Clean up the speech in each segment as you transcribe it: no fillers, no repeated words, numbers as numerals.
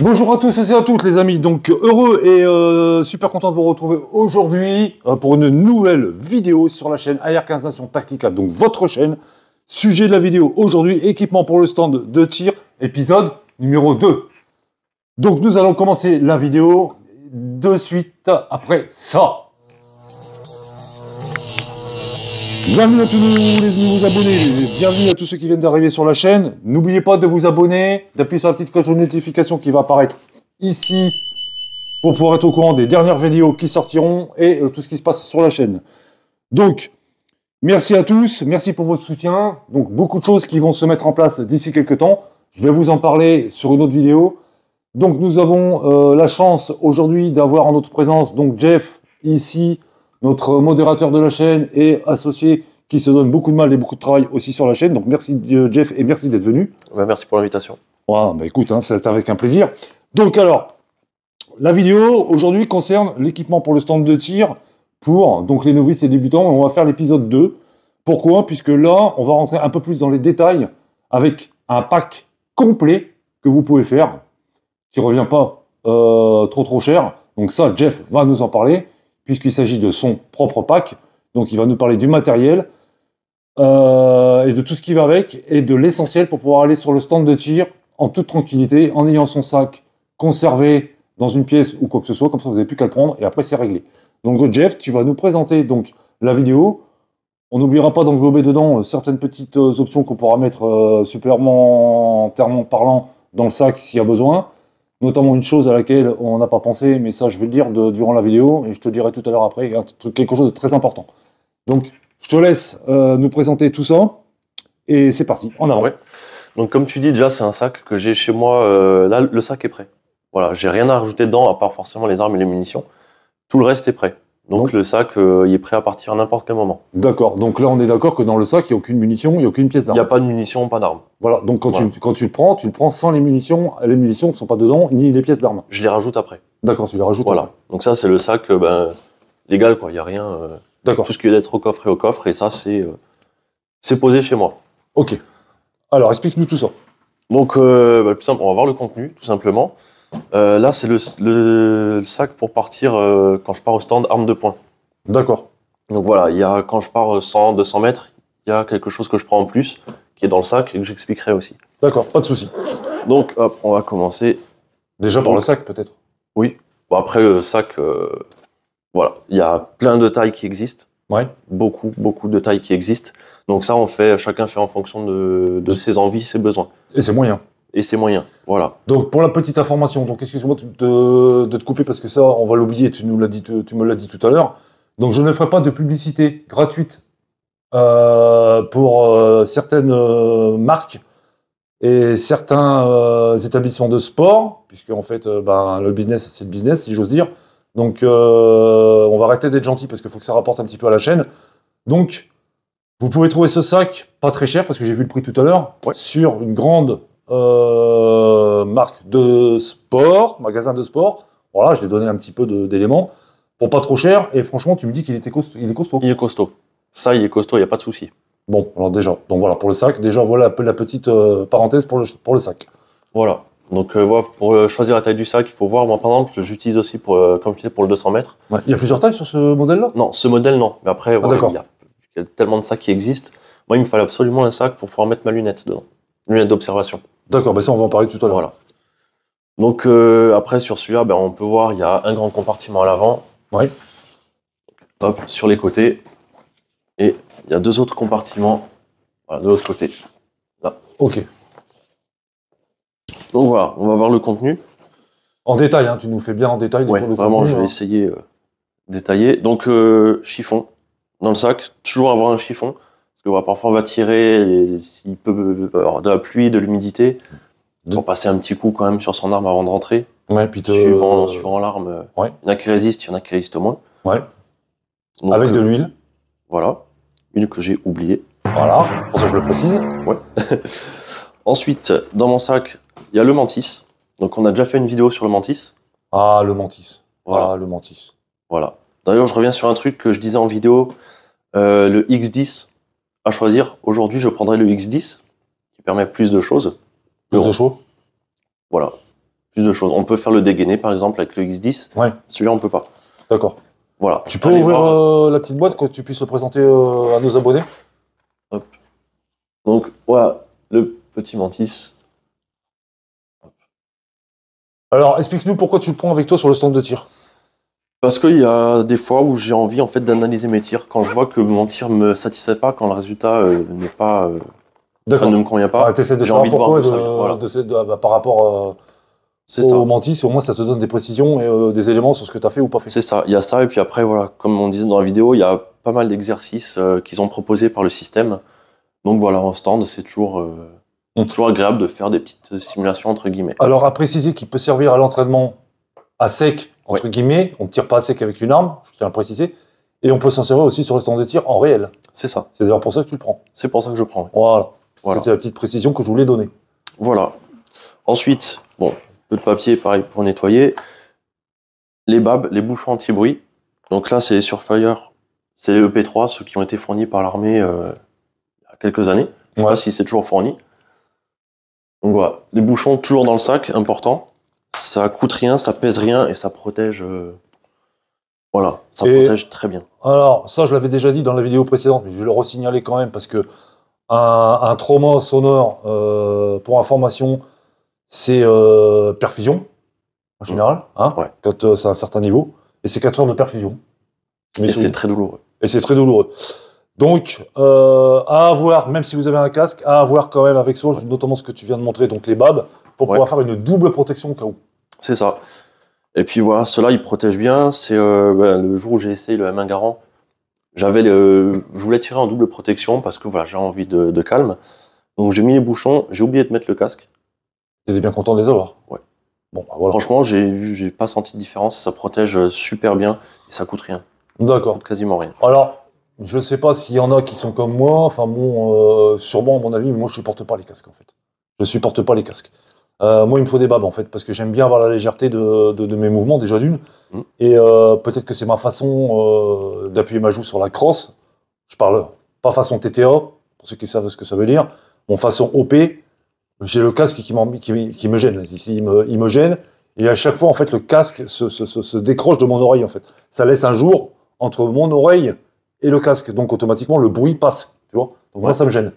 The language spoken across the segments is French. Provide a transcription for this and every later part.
Bonjour à tous et à toutes les amis, donc heureux et super content de vous retrouver aujourd'hui pour une nouvelle vidéo sur la chaîne AR15 Nation Tactica, donc votre chaîne. Sujet de la vidéo aujourd'hui, équipement pour le stand de tir, épisode numéro 2. Donc nous allons commencer la vidéo de suite après ça. Bienvenue à tous les nouveaux abonnés, bienvenue à tous ceux qui viennent d'arriver sur la chaîne. N'oubliez pas de vous abonner, d'appuyer sur la petite cloche de notification qui va apparaître ici pour pouvoir être au courant des dernières vidéos qui sortiront et tout ce qui se passe sur la chaîne. Donc, merci à tous, merci pour votre soutien. Donc, beaucoup de choses qui vont se mettre en place d'ici quelques temps. Je vais vous en parler sur une autre vidéo. Donc, nous avons la chance aujourd'hui d'avoir en notre présence donc Jeff ici, notre modérateur de la chaîne et associé qui se donne beaucoup de mal et beaucoup de travail aussi sur la chaîne. Donc merci Jeff et merci d'être venu. Merci pour l'invitation. Ouais, bah écoute, hein, c'est avec un plaisir. Donc alors, la vidéo aujourd'hui concerne l'équipement pour le stand de tir pour donc les novices et débutants. On va faire l'épisode 2. Pourquoi? Puisque là, on va rentrer un peu plus dans les détails avec un pack complet que vous pouvez faire, qui ne revient pas trop cher. Donc ça, Jeff va nous en parler, puisqu'il s'agit de son propre pack. Donc il va nous parler du matériel et de tout ce qui va avec, et de l'essentiel pour pouvoir aller sur le stand de tir en toute tranquillité, en ayant son sac conservé dans une pièce ou quoi que ce soit, comme ça vous n'avez plus qu'à le prendre, et après c'est réglé. Donc Jeff, tu vas nous présenter donc la vidéo. On n'oubliera pas d'englober dedans certaines petites options qu'on pourra mettre supplémentairement parlant dans le sac s'il y a besoin. Notamment une chose à laquelle on n'a pas pensé, mais ça je vais le dire durant la vidéo, et je te dirai tout à l'heure après, quelque chose de très important. Donc je te laisse nous présenter tout ça, et c'est parti, en avant. Ouais. Donc comme tu dis, déjà c'est un sac que j'ai chez moi, là le sac est prêt. Voilà, j'ai rien à rajouter dedans, à part forcément les armes et les munitions. Tout le reste est prêt. Donc le sac, il est prêt à partir à n'importe quel moment. D'accord, donc là on est d'accord que dans le sac, il n'y a aucune munition, il n'y a aucune pièce d'arme. Il n'y a pas de munitions, pas d'armes. Voilà, donc quand tu le prends sans les munitions ne sont pas dedans, ni les pièces d'armes. Je les rajoute après. D'accord, tu les rajoutes voilà. après. Donc ça c'est le sac légal, quoi, il n'y a rien. D'accord. Tout ce qui est d'être au coffre, et ça c'est posé chez moi. Ok. Alors explique-nous tout ça. Donc plus simple, on va voir le contenu, tout simplement. Là c'est le sac pour partir quand je pars au stand arme de poing. D'accord. Donc voilà, quand je pars 100, 200 mètres, il y a quelque chose que je prends en plus, qui est dans le sac et que j'expliquerai aussi. D'accord, pas de souci. Donc hop, on va commencer. Déjà par le sac peut-être? Oui. Bon, après le sac, voilà, il y a plein de tailles qui existent. Ouais. Beaucoup de tailles qui existent. Donc ça, chacun fait en fonction de ses envies, ses besoins. Et ses moyens. Et ses moyens, voilà. Donc pour la petite information, donc excuse-moi de te couper parce que ça, on va l'oublier, tu me l'as dit tout à l'heure. Donc je ne ferai pas de publicité gratuite pour certaines marques et certains établissements de sport, puisque en fait, le business, c'est le business, si j'ose dire. Donc on va arrêter d'être gentil parce qu'il faut que ça rapporte un petit peu à la chaîne. Donc vous pouvez trouver ce sac pas très cher, parce que j'ai vu le prix tout à l'heure, sur une grande marque de sport, magasin de sport. Voilà, je l'ai donné un petit peu d'éléments. Pour pas trop cher, et franchement, tu me dis qu'il est costaud. Il est costaud. Ça, il est costaud, il n'y a pas de souci. Bon, alors déjà, donc voilà pour le sac. Déjà, voilà la petite parenthèse pour le sac. Voilà. Donc, pour choisir la taille du sac, il faut voir. Moi, par exemple, j'utilise aussi pour le 200 mètres. Ouais. Il y a plusieurs tailles sur ce modèle-là? Non, ce modèle, non. Mais après, il y a tellement de sacs qui existent. Moi, il me fallait absolument un sac pour pouvoir mettre ma lunette dedans. Une lunette d'observation. D'accord, ça, on va en parler tout à l'heure. Voilà. Donc, après, sur celui-là, on peut voir, il y a un grand compartiment à l'avant. Ouais. Hop, sur les côtés. Et il y a deux autres compartiments, voilà, de l'autre côté. Là. Ok. Donc voilà, on va voir le contenu. En détail, hein, tu nous fais bien en détail. Ouais, vraiment, contenu, je vais essayer détailler. Donc, chiffon dans le sac, toujours avoir un chiffon. Parce que parfois, on va tirer, s'il peut avoir de la pluie, de l'humidité. Pour passer un petit coup quand même sur son arme avant de rentrer. Ouais, puis suivant l'arme, ouais. Il y en a qui résistent, il y en a qui résistent moins. Ouais. Donc, avec de l'huile. Voilà. Une que j'ai oubliée. Voilà, pour ça je le précise. Ouais. Ensuite, dans mon sac, il y a le mantis. Donc on a déjà fait une vidéo sur le mantis. Ah, le mantis. Voilà. Ah, le mantis. Voilà. D'ailleurs, je reviens sur un truc que je disais en vidéo. Le X10, à choisir, aujourd'hui, je prendrais le X10, qui permet plus de choses. Plus de chaud. Voilà, plus de choses. On peut faire le dégainé, par exemple, avec le X10. Ouais. Celui-là, on peut pas. D'accord. Voilà. Tu peux Allez ouvrir voir. la petite boîte, que tu puisses le présenter à nos abonnés? Hop. Donc, voilà, le petit Mantis. Alors, explique-nous pourquoi tu le prends avec toi sur le stand de tir. Parce qu'il y a des fois où j'ai envie en fait d'analyser mes tirs. Quand je vois que mon tir me satisfait pas, quand le résultat n'est pas, D'accord. ne me convient pas, Ouais, t'essaies de j'ai savoir envie de voir pourquoi d'où ça vient. Voilà. par rapport C'est ça. au Mantis, au moins ça te donne des précisions et des éléments sur ce que tu as fait ou pas fait. C'est ça. Il y a ça et puis après voilà, comme on disait dans la vidéo, il y a pas mal d'exercices qu'ils ont proposés par le système. Donc voilà, en stand, c'est toujours toujours agréable de faire des petites simulations entre guillemets. Alors, à préciser qu'il peut servir à l'entraînement à sec, entre guillemets. On ne tire pas à sec avec une arme, je tiens à le préciser. Et on peut s'en servir aussi sur le stand de tir en réel. C'est ça. C'est d'ailleurs pour ça que tu le prends. C'est pour ça que je prends. Oui. Voilà. Voilà. C'était la petite précision que je voulais donner. Voilà. Ensuite, bon, peu de papier, pareil, pour nettoyer. Les babs, les bouchons anti-bruit. Donc là, c'est les Surefire. C'est les EP3, ceux qui ont été fournis par l'armée il y a quelques années. Je ne sais pas si c'est toujours fourni. Donc voilà, les bouchons toujours dans le sac, important. Ça coûte rien, ça pèse rien et ça protège. Voilà, ça protège très bien. Alors, ça, je l'avais déjà dit dans la vidéo précédente, mais je vais le re-signaler quand même parce que un trauma sonore, pour information, c'est perfusion, en général, hein, Ouais. quand c'est à un certain niveau. Et c'est 4 heures de perfusion. Et c'est très douloureux. Et c'est très douloureux. Donc, à avoir, même si vous avez un casque, à avoir quand même avec soi, notamment ce que tu viens de montrer, donc les babs, pour pouvoir faire une double protection au cas où. C'est ça. Et puis voilà, ceux-là, ils protègent bien. C'est le jour où j'ai essayé le M1 Garand, je voulais tirer en double protection parce que voilà, j'ai envie de calme. Donc j'ai mis les bouchons, j'ai oublié de mettre le casque. T'étais bien content de les avoir? Ouais. Bon, bah voilà. Franchement, j'ai pas senti de différence. Ça protège super bien et ça coûte rien. D'accord. Ça coûte quasiment rien. Alors, je sais pas s'il y en a qui sont comme moi. Enfin bon, sûrement à mon avis, mais moi je supporte pas les casques en fait. Je supporte pas les casques. Moi, il me faut des babs en fait, parce que j'aime bien avoir la légèreté de mes mouvements déjà d'une. Et peut-être que c'est ma façon d'appuyer ma joue sur la crosse. Je parle pas façon TTA, pour ceux qui savent ce que ça veut dire. Mon façon OP, j'ai le casque qui me gêne. Ici, il me gêne. Et à chaque fois, en fait, le casque se décroche de mon oreille, en fait. Ça laisse un jour entre mon oreille et le casque. Donc, automatiquement, le bruit passe. Tu vois? Donc, moi, ça me gêne.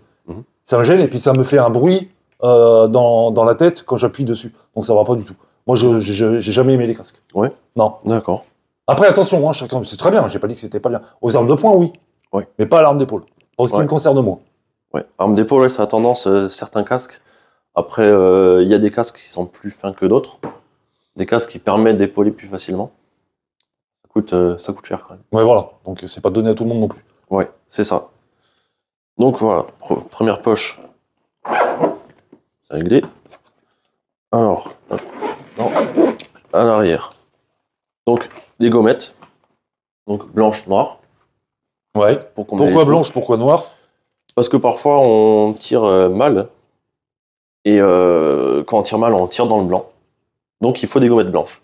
Ça me gêne et puis ça me fait un bruit dans la tête quand j'appuie dessus. Donc, ça va pas du tout. Moi, j'ai jamais aimé les casques. Ouais. Non. D'accord. Après, attention, hein, chacun, c'est très bien. J'ai pas dit que c'était pas bien. Aux armes de poing, oui. Ouais. Mais pas à l'arme d'épaule. Pour ce qui me concerne, moi. Ouais. Arme d'épaule, ouais, ça a tendance, certains casques. Après, il y a des casques qui sont plus fins que d'autres. Des casques qui permettent d'épauler plus facilement. Ça coûte cher quand même. Ouais, voilà. Donc, c'est pas donné à tout le monde non plus. Ouais, c'est ça. Donc voilà, première poche. C'est réglé. Alors, hop, non, à l'arrière. Donc, les gommettes. Donc, blanche, noire. Ouais. Pourquoi blanche, pourquoi noire? Parce que parfois, on tire mal. Et quand on tire mal, on tire dans le blanc. Donc, il faut des gommettes blanches.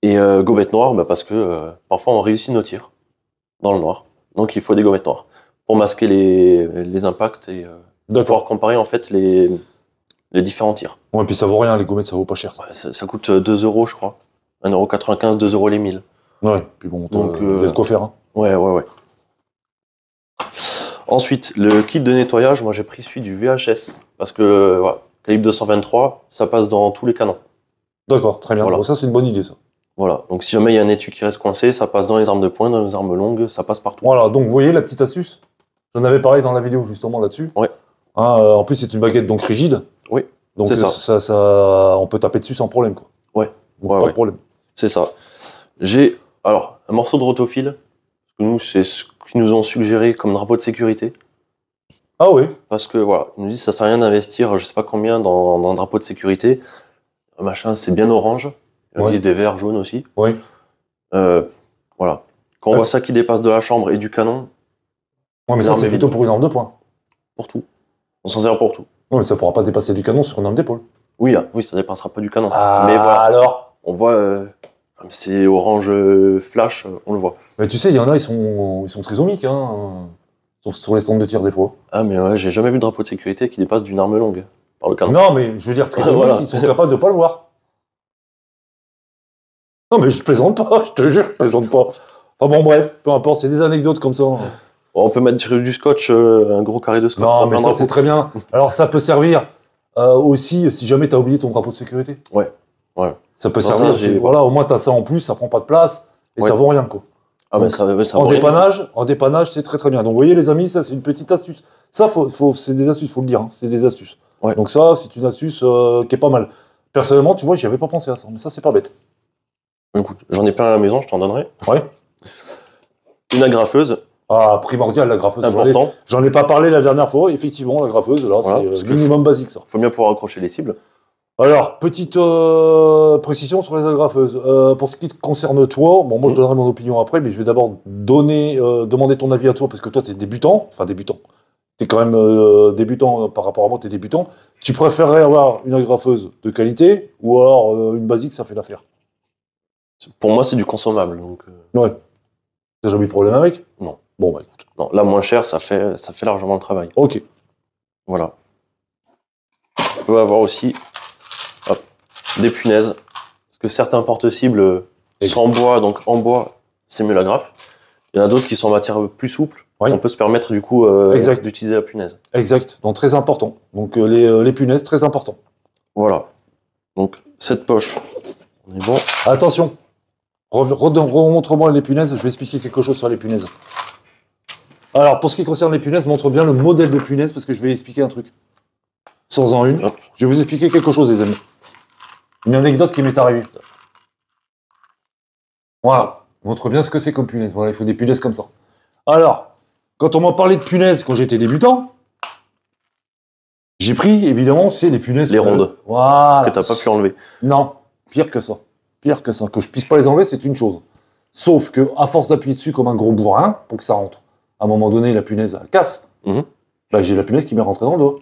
Et gommettes noires, bah, parce que parfois, on réussit nos tirs dans le noir. Donc, il faut des gommettes noires pour masquer les impacts et pouvoir comparer en fait les différents tirs. Ouais, puis ça vaut rien, les gommettes, ça vaut pas cher. Ouais, ça coûte 2 €, je crois. 1,95 €, 2 € les 1000. Ouais, puis bon, donc, il y a de quoi faire. Hein. Ouais. Ensuite, le kit de nettoyage, moi j'ai pris celui du VHS. Parce que, voilà, calibre 223, ça passe dans tous les canons. D'accord, très bien. Voilà. Bon, ça, c'est une bonne idée, ça. Voilà, donc si jamais il y a un étui qui reste coincé, ça passe dans les armes de poing, dans les armes longues, ça passe partout. Voilà, donc vous voyez la petite astuce? J'en avais parlé dans la vidéo justement là-dessus. Ouais. Hein, en plus, c'est une baguette donc rigide. Oui. Donc c'est ça, on peut taper dessus sans problème, quoi. Ouais. Donc, pas de problème. C'est ça. J'ai alors un morceau de rotophile, parce que nous, c'est ce qu'ils nous ont suggéré comme drapeau de sécurité. Ah oui. Parce que voilà, ils nous disent que ça sert à rien d'investir, je sais pas combien, dans un drapeau de sécurité. Un machin, c'est bien orange. Ils disent des verts jaunes aussi. Oui. Voilà. Quand on voit ça qui dépasse de la chambre et du canon. Ouais, mais ça, c'est plutôt pour une arme de poing. Pour tout. On s'en sert pour tout. Ouais, mais ça pourra pas dépasser du canon sur une arme d'épaule. Oui, ça dépassera pas du canon. Ah, mais voilà. Alors on voit C'est orange flash, on le voit. Mais tu sais, il y en a, ils sont trisomiques, hein, sur les centres de tir des fois. Ah, mais ouais, j'ai jamais vu de drapeau de sécurité qui dépasse d'une arme longue par le canon. Non, mais je veux dire, trisomiques, Voilà. ils sont capables de pas le voir. Non, mais je plaisante pas, je te jure, je plaisante pas. Enfin bon, bref, peu importe, c'est des anecdotes comme ça. On peut mettre du scotch, un gros carré de scotch Non, pour mais faire un ça, drapeau. c'est très bien. Alors, ça peut servir aussi si jamais tu as oublié ton drapeau de sécurité. Ouais. Ça peut Non, servir. ça, j'ai- Voilà, au moins, tu as ça en plus, ça prend pas de place et Ouais. ça vaut rien, quoi. Ah, mais Donc, ça En vaut rien du dépannage, c'est très très bien. Donc, vous voyez, les amis, ça, c'est une petite astuce. Ça, c'est des astuces, faut le dire, hein, c'est des astuces. Ouais. Donc, ça, c'est une astuce qui est pas mal. Personnellement, tu vois, j'y avais pas pensé à ça, mais ça, c'est pas bête. tout. Écoute, j'en ai plein à la maison, je t'en donnerai. Ouais. Une agrafeuse, Ah, primordial, la graffeuse. important. J'en ai pas parlé la dernière fois. Effectivement, la graffeuse, là, Voilà, c'est parce que le minimum basique, ça. Faut bien pouvoir accrocher les cibles. Alors, petite précision sur les agrafeuses. Pour ce qui te concerne toi, bon, moi je donnerai mon opinion après, mais je vais d'abord demander ton avis à toi, parce que toi tu es débutant, enfin débutant. Tu es quand même débutant par rapport à moi, tu es débutant. Tu préférerais avoir une agrafeuse de qualité ou alors une basique, ça fait l'affaire? Pour moi, c'est du consommable. Donc, Ouais. T'as jamais eu de problème avec? Non. Bon, bah écoute. non, là, moins cher, ça fait largement le travail. Ok. Voilà. On peut avoir aussi des punaises. Parce que certains porte-cibles sont en bois, donc en bois, c'est mieux l'agrafe. Il y en a d'autres qui sont en matière plus souple. Oui. On peut se permettre du coup Exact. d'utiliser la punaise. Exact. Donc très important. Donc les punaises, très important. Voilà. Donc cette poche, on est bon. Attention. Remontre-moi les punaises, je vais expliquer quelque chose sur les punaises. Alors, pour ce qui concerne les punaises, montre bien le modèle de punaise, parce que je vais expliquer un truc. Sans en une. Hop. Je vais vous expliquer quelque chose, les amis. Une anecdote qui m'est arrivée. Voilà. Montre bien ce que c'est comme punaise. Voilà, il faut des punaises comme ça. Alors, quand on m'a parlé de punaises quand j'étais débutant, j'ai pris, évidemment, c'est des punaises. Les rondes. Voilà. Que t'as pas pu enlever. Non, pire que ça. Pire que ça. Que je puisse pas les enlever, c'est une chose. Sauf que, à force d'appuyer dessus comme un gros bourrin, pour que ça rentre, à un moment donné, la punaise, elle casse. Mhm. Bah, j'ai la punaise qui m'est rentrée dans le doigt.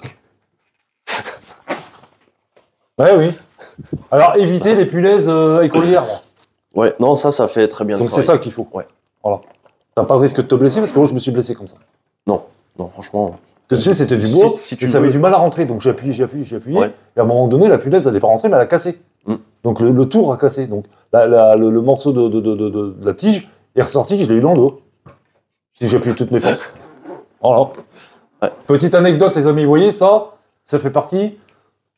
Ouais, oui. Alors, évitez les punaises écolières. Là. Ouais, non, ça fait très bien le Donc, c'est travail. ça qu'il faut. Ouais. Voilà. T'as pas de risque de te blesser, parce que moi, je me suis blessé comme ça. Non, franchement. Tu sais, c'était du bois, Si et tu ça avait veux. du mal à rentrer. Donc, j'ai appuyé. Ouais. Et à un moment donné, la punaise, elle n'est pas rentrée, mais elle a cassé. Mm. Donc, le tour a cassé. Donc, le morceau de la tige est ressorti, je l'ai eu dans le dos. Si j'ai appuyé toutes mes forces. Voilà. Ouais. Petite anecdote, les amis, vous voyez, ça fait partie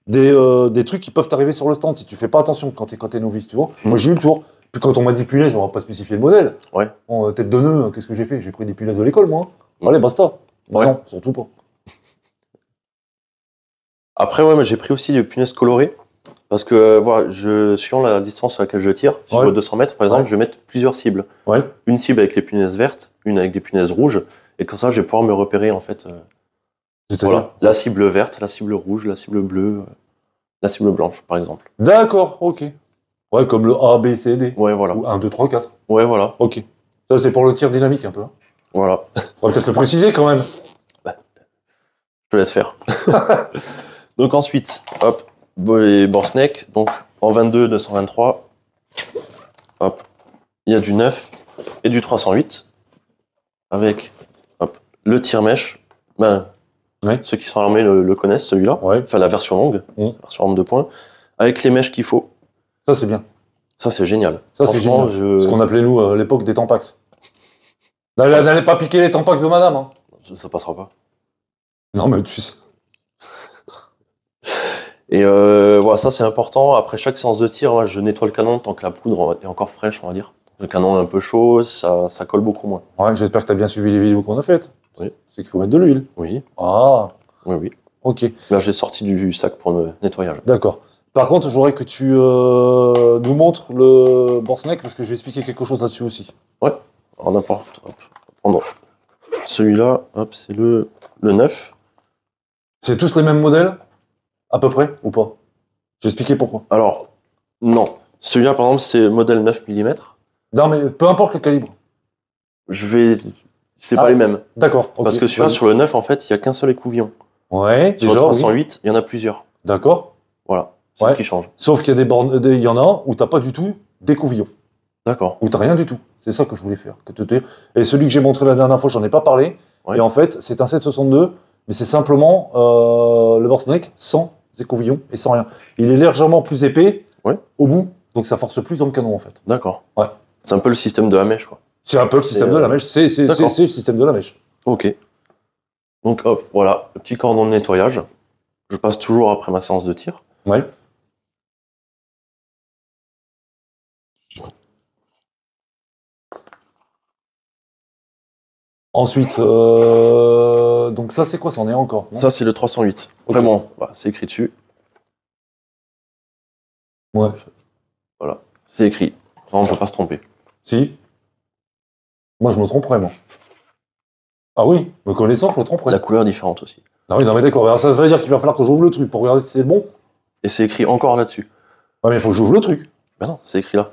des trucs qui peuvent t'arriver sur le stand si tu fais pas attention quand t'es novice, tu vois. Moi, j'ai eu le tour. Puis quand on m'a dit punaise, on va pas spécifier le modèle. Ouais. Bon, tête de nœud, qu'est-ce que j'ai fait? J'ai pris des punaises de l'école, moi. Allez, basta. Ouais. Non, surtout pas. Après, ouais, mais j'ai pris aussi des punaises colorées. Parce que, voilà, suivant la distance à laquelle je tire, si Ouais. je vois 200 mètres, par exemple, Ouais. je vais mettre plusieurs cibles. Ouais. Une cible avec les punaises vertes, une avec des punaises rouges. Et comme ça, je vais pouvoir me repérer, en fait. C'est-à-dire Voilà. La cible verte, la cible rouge, la cible bleue, la cible blanche, par exemple. D'accord, ok. Ouais, comme le A, B, C, D. Ouais, voilà. Ou 1, 2, 3, 4. Ouais, voilà. Ok. Ça, c'est pour le tir dynamique un peu. Hein. Voilà. On va peut-être le préciser quand même. Je te laisse faire. Donc ensuite, hop, les Borsneck, donc en 22, 223. Hop, il y a du 9 et du 308. Avec, hop, le tire-mèche. Ben, Ouais. ceux qui sont armés le connaissent, celui-là. Ouais, Enfin, la version longue, Mm. version arme de poing. Avec les mèches qu'il faut. ça c'est bien. Ça, c'est génial. Ça, c'est Franchement, génial. Ce qu'on appelait, nous, à l'époque, des tampax. N'allez pas piquer les tampax de madame. Hein. ça passera pas. Non, mais tu sais. Et voilà, ça c'est important. Après chaque séance de tir, moi, je nettoie le canon tant que la poudre est encore fraîche, on va dire. Le canon est un peu chaud, ça colle beaucoup moins. Ouais, j'espère que tu as bien suivi les vidéos qu'on a faites. Oui. C'est qu'il faut mettre de l'huile. Oui, Ah, oui. ok. Là, j'ai sorti du sac pour le nettoyage. D'accord. Par contre, je voudrais que tu nous montres le Borsneck parce que je vais expliquer quelque chose là-dessus aussi. Alors n'importe. Hop, on va prendre celui-là, hop, c'est le 9. C'est tous les mêmes modèles, à peu près, ou pas? J'ai expliqué pourquoi. Alors, non. Celui-là, par exemple, c'est modèle 9 mm. Non, mais peu importe le calibre. C'est Ah. pas les mêmes. D'accord. ok. Parce que celui-là, Vas-y. sur le 9, en fait, il n'y a qu'un seul écouvillon. Ouais, Sur déjà, le oui. 308, il y en a plusieurs. D'accord. Voilà, c'est Ouais. ce qui change. Sauf qu'il y a des bornes, il y en a où t'as pas du tout d'écouvillon. D'accord. où t'as rien du tout. C'est ça que je voulais faire. Et celui que j'ai montré la dernière fois, j'en ai pas parlé. Ouais. Et en fait, c'est un 762, mais c'est simplement le Borsnec sans écouvillon et sans rien. Il est légèrement plus épais au bout, donc ça force plus dans le canon en fait. D'accord. Ouais. C'est un peu le système de la mèche, quoi. C'est un peu le système de la mèche. C'est le système de la mèche. Ok. Donc hop, voilà, le petit cordon de nettoyage. Je passe toujours après ma séance de tir. Ouais. Ensuite, donc ça c'est quoi? C'en est encore? Ça, c'est le 308. Ok. Vraiment, voilà, c'est écrit dessus. Ouais. Voilà, c'est écrit. Ça, on ne peut pas se tromper. Si. Moi je me tromperais, moi. Ah oui, me connaissant, je me tromperais. La couleur est différente aussi. Ah oui, non mais d'accord. Alors, ça veut dire qu'il va falloir que j'ouvre le truc pour regarder si c'est bon. Et c'est écrit encore là-dessus. Ouais, mais il faut que j'ouvre le truc. Ben non, c'est écrit là.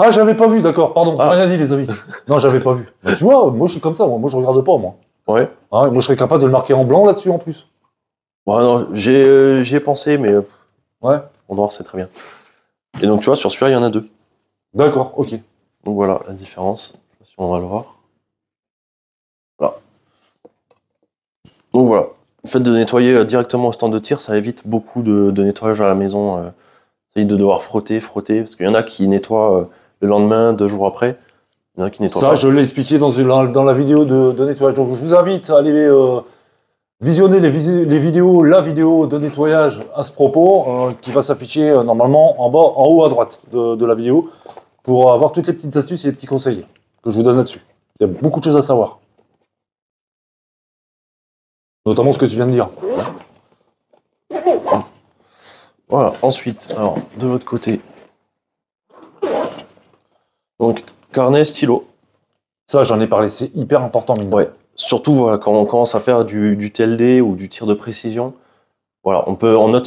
Ah, j'avais pas vu, d'accord, pardon, j'ai Ah. rien dit, les amis. Non, j'avais pas vu. Mais tu vois, moi je suis comme ça, moi je regarde pas, moi. Ouais. Ah, moi je serais capable de le marquer en blanc là-dessus en plus. Bon, non, j'y ai pensé, mais Ouais. en noir, c'est très bien. Et donc, tu vois, sur celui-là, il y en a deux. D'accord, ok. Donc voilà la différence. Je sais pas si on va le voir. Voilà. Donc voilà. Le fait de nettoyer directement au stand de tir, ça évite beaucoup de nettoyage à la maison. Ça évite de devoir frotter. Parce qu'il y en a qui nettoient le lendemain, 2 jours après. Il y en a qui nettoient Ça, pas. je l'ai expliqué dans la vidéo de nettoyage. Donc je vous invite à aller visionner les vidéos, la vidéo de nettoyage à ce propos, qui va s'afficher normalement en bas, en haut à droite de la vidéo, pour avoir toutes les petites astuces et les petits conseils que je vous donne là-dessus. Il y a beaucoup de choses à savoir. Notamment ce que tu viens de dire. Voilà. Ensuite, alors, de l'autre côté. Donc, carnet, stylo. Ça, j'en ai parlé, c'est hyper important, mine de rien. Ouais. Surtout voilà, quand on commence à faire du TLD ou du tir de précision. Voilà, on note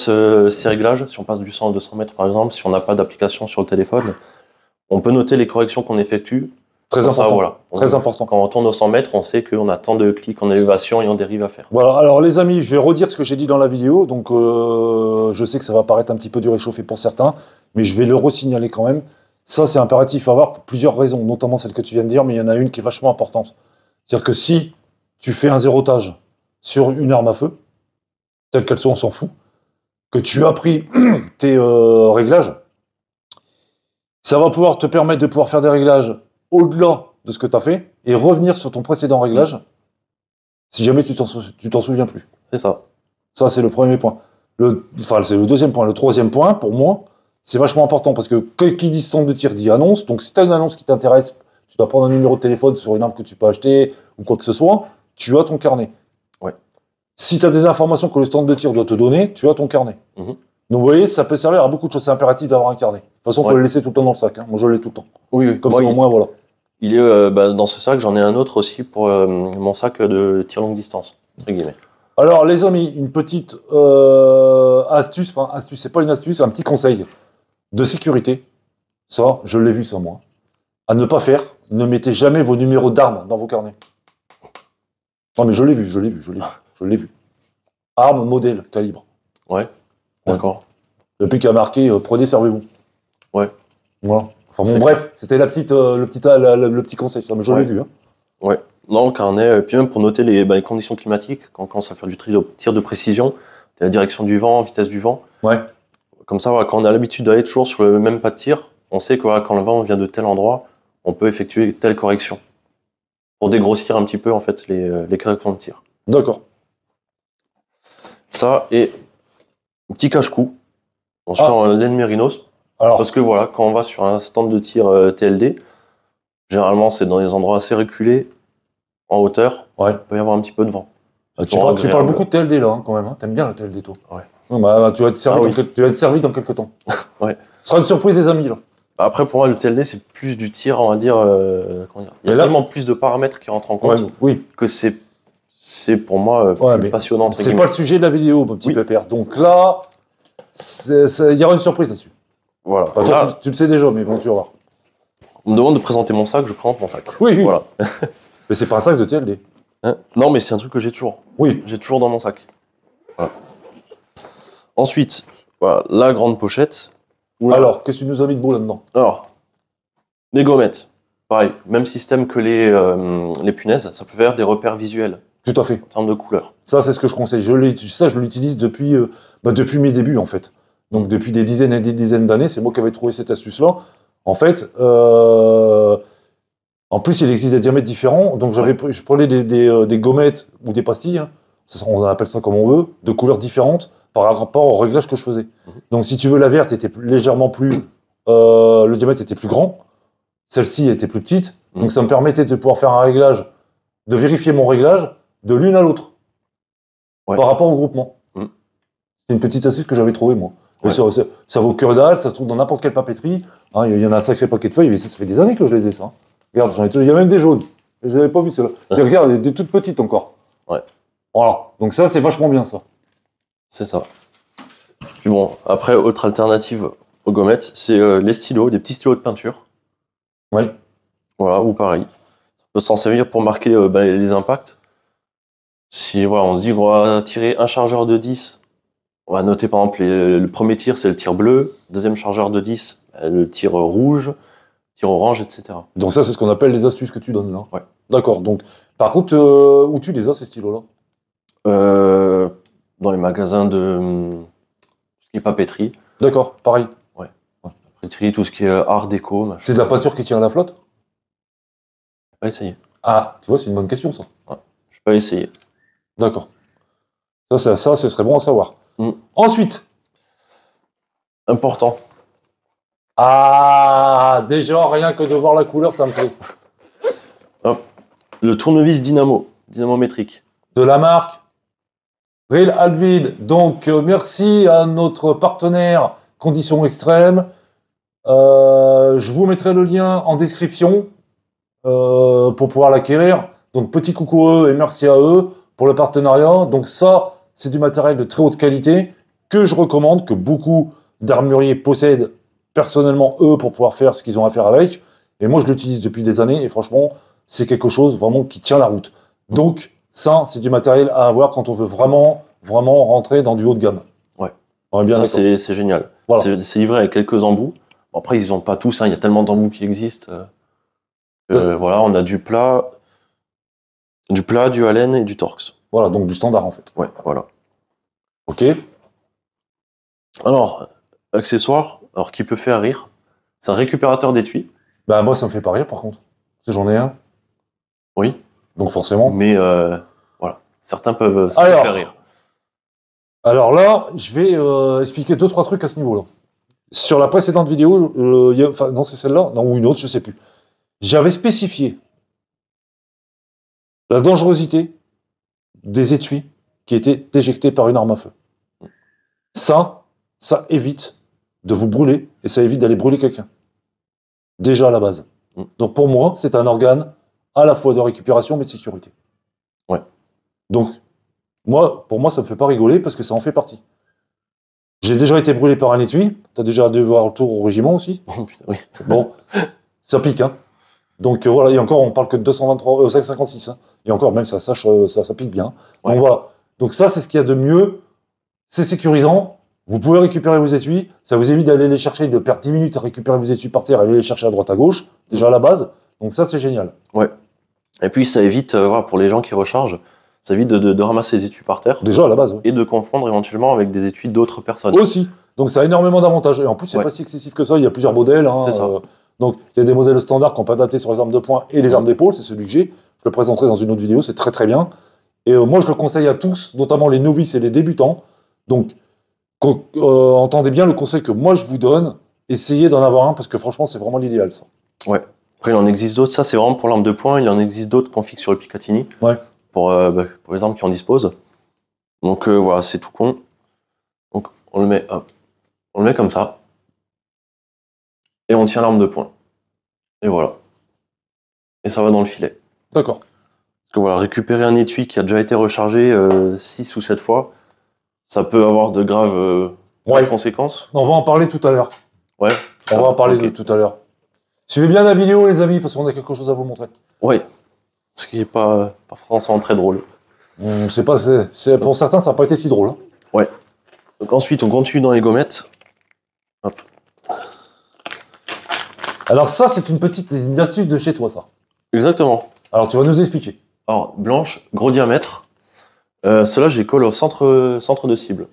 ses réglages, si on passe du 100 à 200 mètres par exemple, si on n'a pas d'application sur le téléphone, on peut noter les corrections qu'on effectue. Très Comme important. ça, voilà. Très important. Quand on tourne aux 100 mètres, on sait qu'on a tant de clics en élévation et en dérive à faire. Voilà, alors les amis, je vais redire ce que j'ai dit dans la vidéo. Donc, je sais que ça va paraître un petit peu du réchauffé pour certains, mais je vais le resignaler quand même. Ça, c'est impératif à avoir pour plusieurs raisons, notamment celle que tu viens de dire, mais il y en a une qui est vachement importante. C'est-à-dire que si tu fais un zérotage sur une arme à feu, telle qu'elle soit, on s'en fout, que tu as pris tes réglages, ça va pouvoir te permettre de pouvoir faire des réglages au-delà de ce que tu as fait et revenir sur ton précédent réglage si jamais tu t'en souviens plus. C'est ça. Ça, c'est le premier point. C'est le deuxième point. Le troisième point, pour moi, c'est vachement important parce que qui dit stand de tir dit annonce. Donc, si tu as une annonce qui t'intéresse, tu dois prendre un numéro de téléphone sur une arme que tu peux acheter ou quoi que ce soit, tu as ton carnet. Ouais. Si tu as des informations que le stand de tir doit te donner, tu as ton carnet. Mhm. Donc, vous voyez, ça peut servir à beaucoup de choses. C'est impératif d'avoir un carnet. De toute façon, il faut Ouais. le laisser tout le temps dans le sac. Hein. Moi, je l'ai tout le temps. Oui. Comme Moi, ça, au moins, voilà. il est dans ce sac, j'en ai un autre aussi pour mon sac de tir longue distance, entre guillemets. Alors, les amis, une petite astuce, enfin, astuce, c'est pas une astuce, un petit conseil de sécurité. Ça, je l'ai vu, ça, moi. À ne pas faire, ne mettez jamais vos numéros d'armes dans vos carnets. Non, mais je l'ai vu. Arme, modèle, calibre. Ouais. D'accord. Depuis qu'il y a marqué, prenez, servez-vous. Ouais. Voilà. Enfin bon, C'est bref, c'était le petit conseil, ça, mais je l'ai Ouais. vu. Hein. Ouais. Non, le carnet, puis même pour noter les conditions climatiques, quand on commence à faire du tir de précision, la direction du vent, vitesse du vent. Ouais. Comme ça, voilà, quand on a l'habitude d'aller toujours sur le même pas de tir, on sait que voilà, quand le vent vient de tel endroit, on peut effectuer telle correction. Pour dégrossir un petit peu en fait les corrections de tir. D'accord. Ça et un petit cache-cou. On se fait en laine mérinos. Alors, Parce que voilà, quand on va sur un stand de tir TLD, généralement c'est dans des endroits assez reculés, en hauteur, ouais. il peut y avoir un petit peu de vent. Tu parles beaucoup de TLD là, hein, quand même. Hein. T'aimes bien le TLD, toi. Ouais. Non, tu vas être servi, dans quelques temps. Ouais. Ce sera une surprise, les amis. Là. Après, pour moi, le TLD, c'est plus du tir, on va dire. Comment dire, il y a tellement plus de paramètres qui rentrent en compte oui. que c'est pour moi plus passionnant. C'est pas le sujet de la vidéo, mon petit pépère. Donc là, il y aura une surprise là-dessus. Voilà. Enfin, toi, tu le sais déjà, mais bon, tu vas voir. On me demande de présenter mon sac, je présente mon sac. Oui. Voilà. Mais c'est pas un sac de TLD. Hein, non, mais c'est un truc que j'ai toujours. Oui. J'ai toujours dans mon sac. Voilà. Ensuite, voilà, la grande pochette. Alors, qu'est-ce que tu nous as mis de beau là-dedans? Alors, Les gommettes, pareil, même système que les punaises, ça peut faire des repères visuels Tout à fait. en termes de couleurs. Ça, c'est ce que je conseille. Je l'utilise depuis mes débuts, en fait. Donc, depuis des dizaines et des dizaines d'années, c'est moi qui avais trouvé cette astuce-là. En fait, en plus, il existe des diamètres différents. Donc, je prenais des gommettes ou des pastilles, hein. On appelle ça comme on veut, de couleurs différentes par rapport au réglage que je faisais. Donc, si tu veux, la verte était légèrement plus... le diamètre était plus grand. Celle-ci était plus petite. Donc, ça me permettait de pouvoir faire un réglage, de vérifier mon réglage de l'une à l'autre. Ouais. Par rapport au groupement. C'est une petite astuce que j'avais trouvée, moi. Ouais. Ça vaut que dalle, ça se trouve dans n'importe quelle papeterie. Hein, il y en a un sacré paquet de feuilles, mais ça fait des années que je les ai, ça. Regarde, il y a même des jaunes. Je les avais pas vus, ceux-là. Et regarde, il y a des toutes petites encore. Ouais. Voilà. Donc ça, c'est vachement bien, ça. C'est ça. Puis bon, après, autre alternative aux gommettes, c'est les stylos, des petits stylos de peinture. Oui. Voilà, ou pareil. On peut s'en servir pour marquer les impacts. Si voilà, on se dit qu'on va tirer un chargeur de 10, on va noter par exemple le premier tir, c'est le tir bleu, deuxième chargeur de 10, le tir rouge, tir orange, etc. Donc ça, c'est ce qu'on appelle les astuces que tu donnes, là. Ouais. D'accord. Donc, par contre, où tu les as, ces stylos-là? Dans les magasins de tout ce qui est papeterie. D'accord, pareil. Ouais. Papeterie, tout ce qui est art déco. Machin. C'est de la peinture qui tient à la flotte? J'ai pas essayé. Ah, tu vois, c'est une bonne question, ça. Ouais. J'ai pas essayé. D'accord. Ça, ce serait bon à savoir. Ensuite. Important. Ah, déjà, rien que de voir la couleur, ça me plaît. Hop. Le tournevis dynamométrique. De la marque Real Advil. Donc, merci à notre partenaire Conditions Extrêmes. Je vous mettrai le lien en description pour pouvoir l'acquérir. Donc, petit coucou à eux et merci à eux pour le partenariat. Donc, ça, c'est du matériel de très haute qualité que je recommande, que beaucoup d'armuriers possèdent personnellement, eux, pour pouvoir faire ce qu'ils ont à faire avec. Et moi, je l'utilise depuis des années et franchement, c'est quelque chose vraiment qui tient la route. Donc, ça, c'est du matériel à avoir quand on veut vraiment rentrer dans du haut de gamme. Ouais. On est bien ça, c'est génial. Voilà. C'est livré avec quelques embouts. Bon, après, ils n'ont pas tous, hein, il y a tellement d'embouts qui existent. Voilà, on a du plat, du Allen et du Torx. Voilà, donc du standard en fait. Ouais, voilà. Ok. Alors, accessoire, qui peut faire rire, c'est un récupérateur d'étui. Bah, moi, ça me fait pas rire par contre. Parce que j'en ai un. Oui. Donc forcément. Mais voilà, certains peuvent faire rire. Alors là, je vais expliquer 2-3 trucs à ce niveau-là. Sur la précédente vidéo, non, c'est celle-là, non, ou une autre, je sais plus. J'avais spécifié la dangerosité des étuis qui étaient éjectés par une arme à feu. Ça évite de vous brûler et ça évite d'aller brûler quelqu'un. Déjà à la base. Donc pour moi, c'est un organe à la fois de récupération mais de sécurité. Ouais. Donc, pour moi, ça me fait pas rigoler parce que ça en fait partie. J'ai déjà été brûlé par un étui. T'as déjà dû voir le tour au régiment aussi. Oui. Bon, ça pique, hein. Donc voilà, et encore, on parle que de 556. Hein. Et encore, même ça pique bien. Ouais. Donc voilà. Donc ça, c'est ce qu'il y a de mieux. C'est sécurisant. Vous pouvez récupérer vos étuis. Ça vous évite d'aller les chercher, de perdre 10 minutes à récupérer vos étuis par terre et aller les chercher à droite à gauche, déjà à la base. Donc ça, c'est génial. Ouais. Et puis ça évite, voilà, pour les gens qui rechargent, ça évite de ramasser les étuis par terre. Déjà à la base, oui. Et de confondre éventuellement avec des étuis d'autres personnes. Aussi. Donc ça a énormément d'avantages. Et en plus, c'est pas si excessif que ça. Il y a plusieurs modèles. Hein. C'est ça. Donc il y a des modèles standards qu'on peut adapter sur les armes de poing et les armes d'épaule. C'est celui que j'ai. Je le présenterai dans une autre vidéo. C'est très très bien. Et moi, je le conseille à tous, notamment les novices et les débutants. Donc, entendez bien le conseil que moi je vous donne. Essayez d'en avoir un parce que franchement, c'est vraiment l'idéal, ça. Ouais. Après, il en existe d'autres. Ça, c'est vraiment pour l'arme de poing. Il en existe d'autres qu'on fixe sur le Picatinny. Ouais. Pour les armes qui en disposent. Donc voilà, c'est tout con. Donc on le met comme ça. Et on tient l'arme de poing. Et voilà. Et ça va dans le filet. D'accord. Parce que voilà, récupérer un étui qui a déjà été rechargé 6 ou 7 fois, ça peut avoir de graves conséquences. On va en parler tout à l'heure. Ouais. On va en parler de tout à l'heure. Suivez bien la vidéo, les amis, parce qu'on a quelque chose à vous montrer. Ouais. Ce qui n'est pas forcément très drôle. Pour certains, ça n'a pas été si drôle. Hein. Ouais. Donc ensuite, on continue dans les gommettes. Hop. Alors ça, c'est une astuce de chez toi, ça. Exactement. Alors tu vas nous expliquer. Alors, blanche, gros diamètre. Ceux-là, je les colle au centre de cible.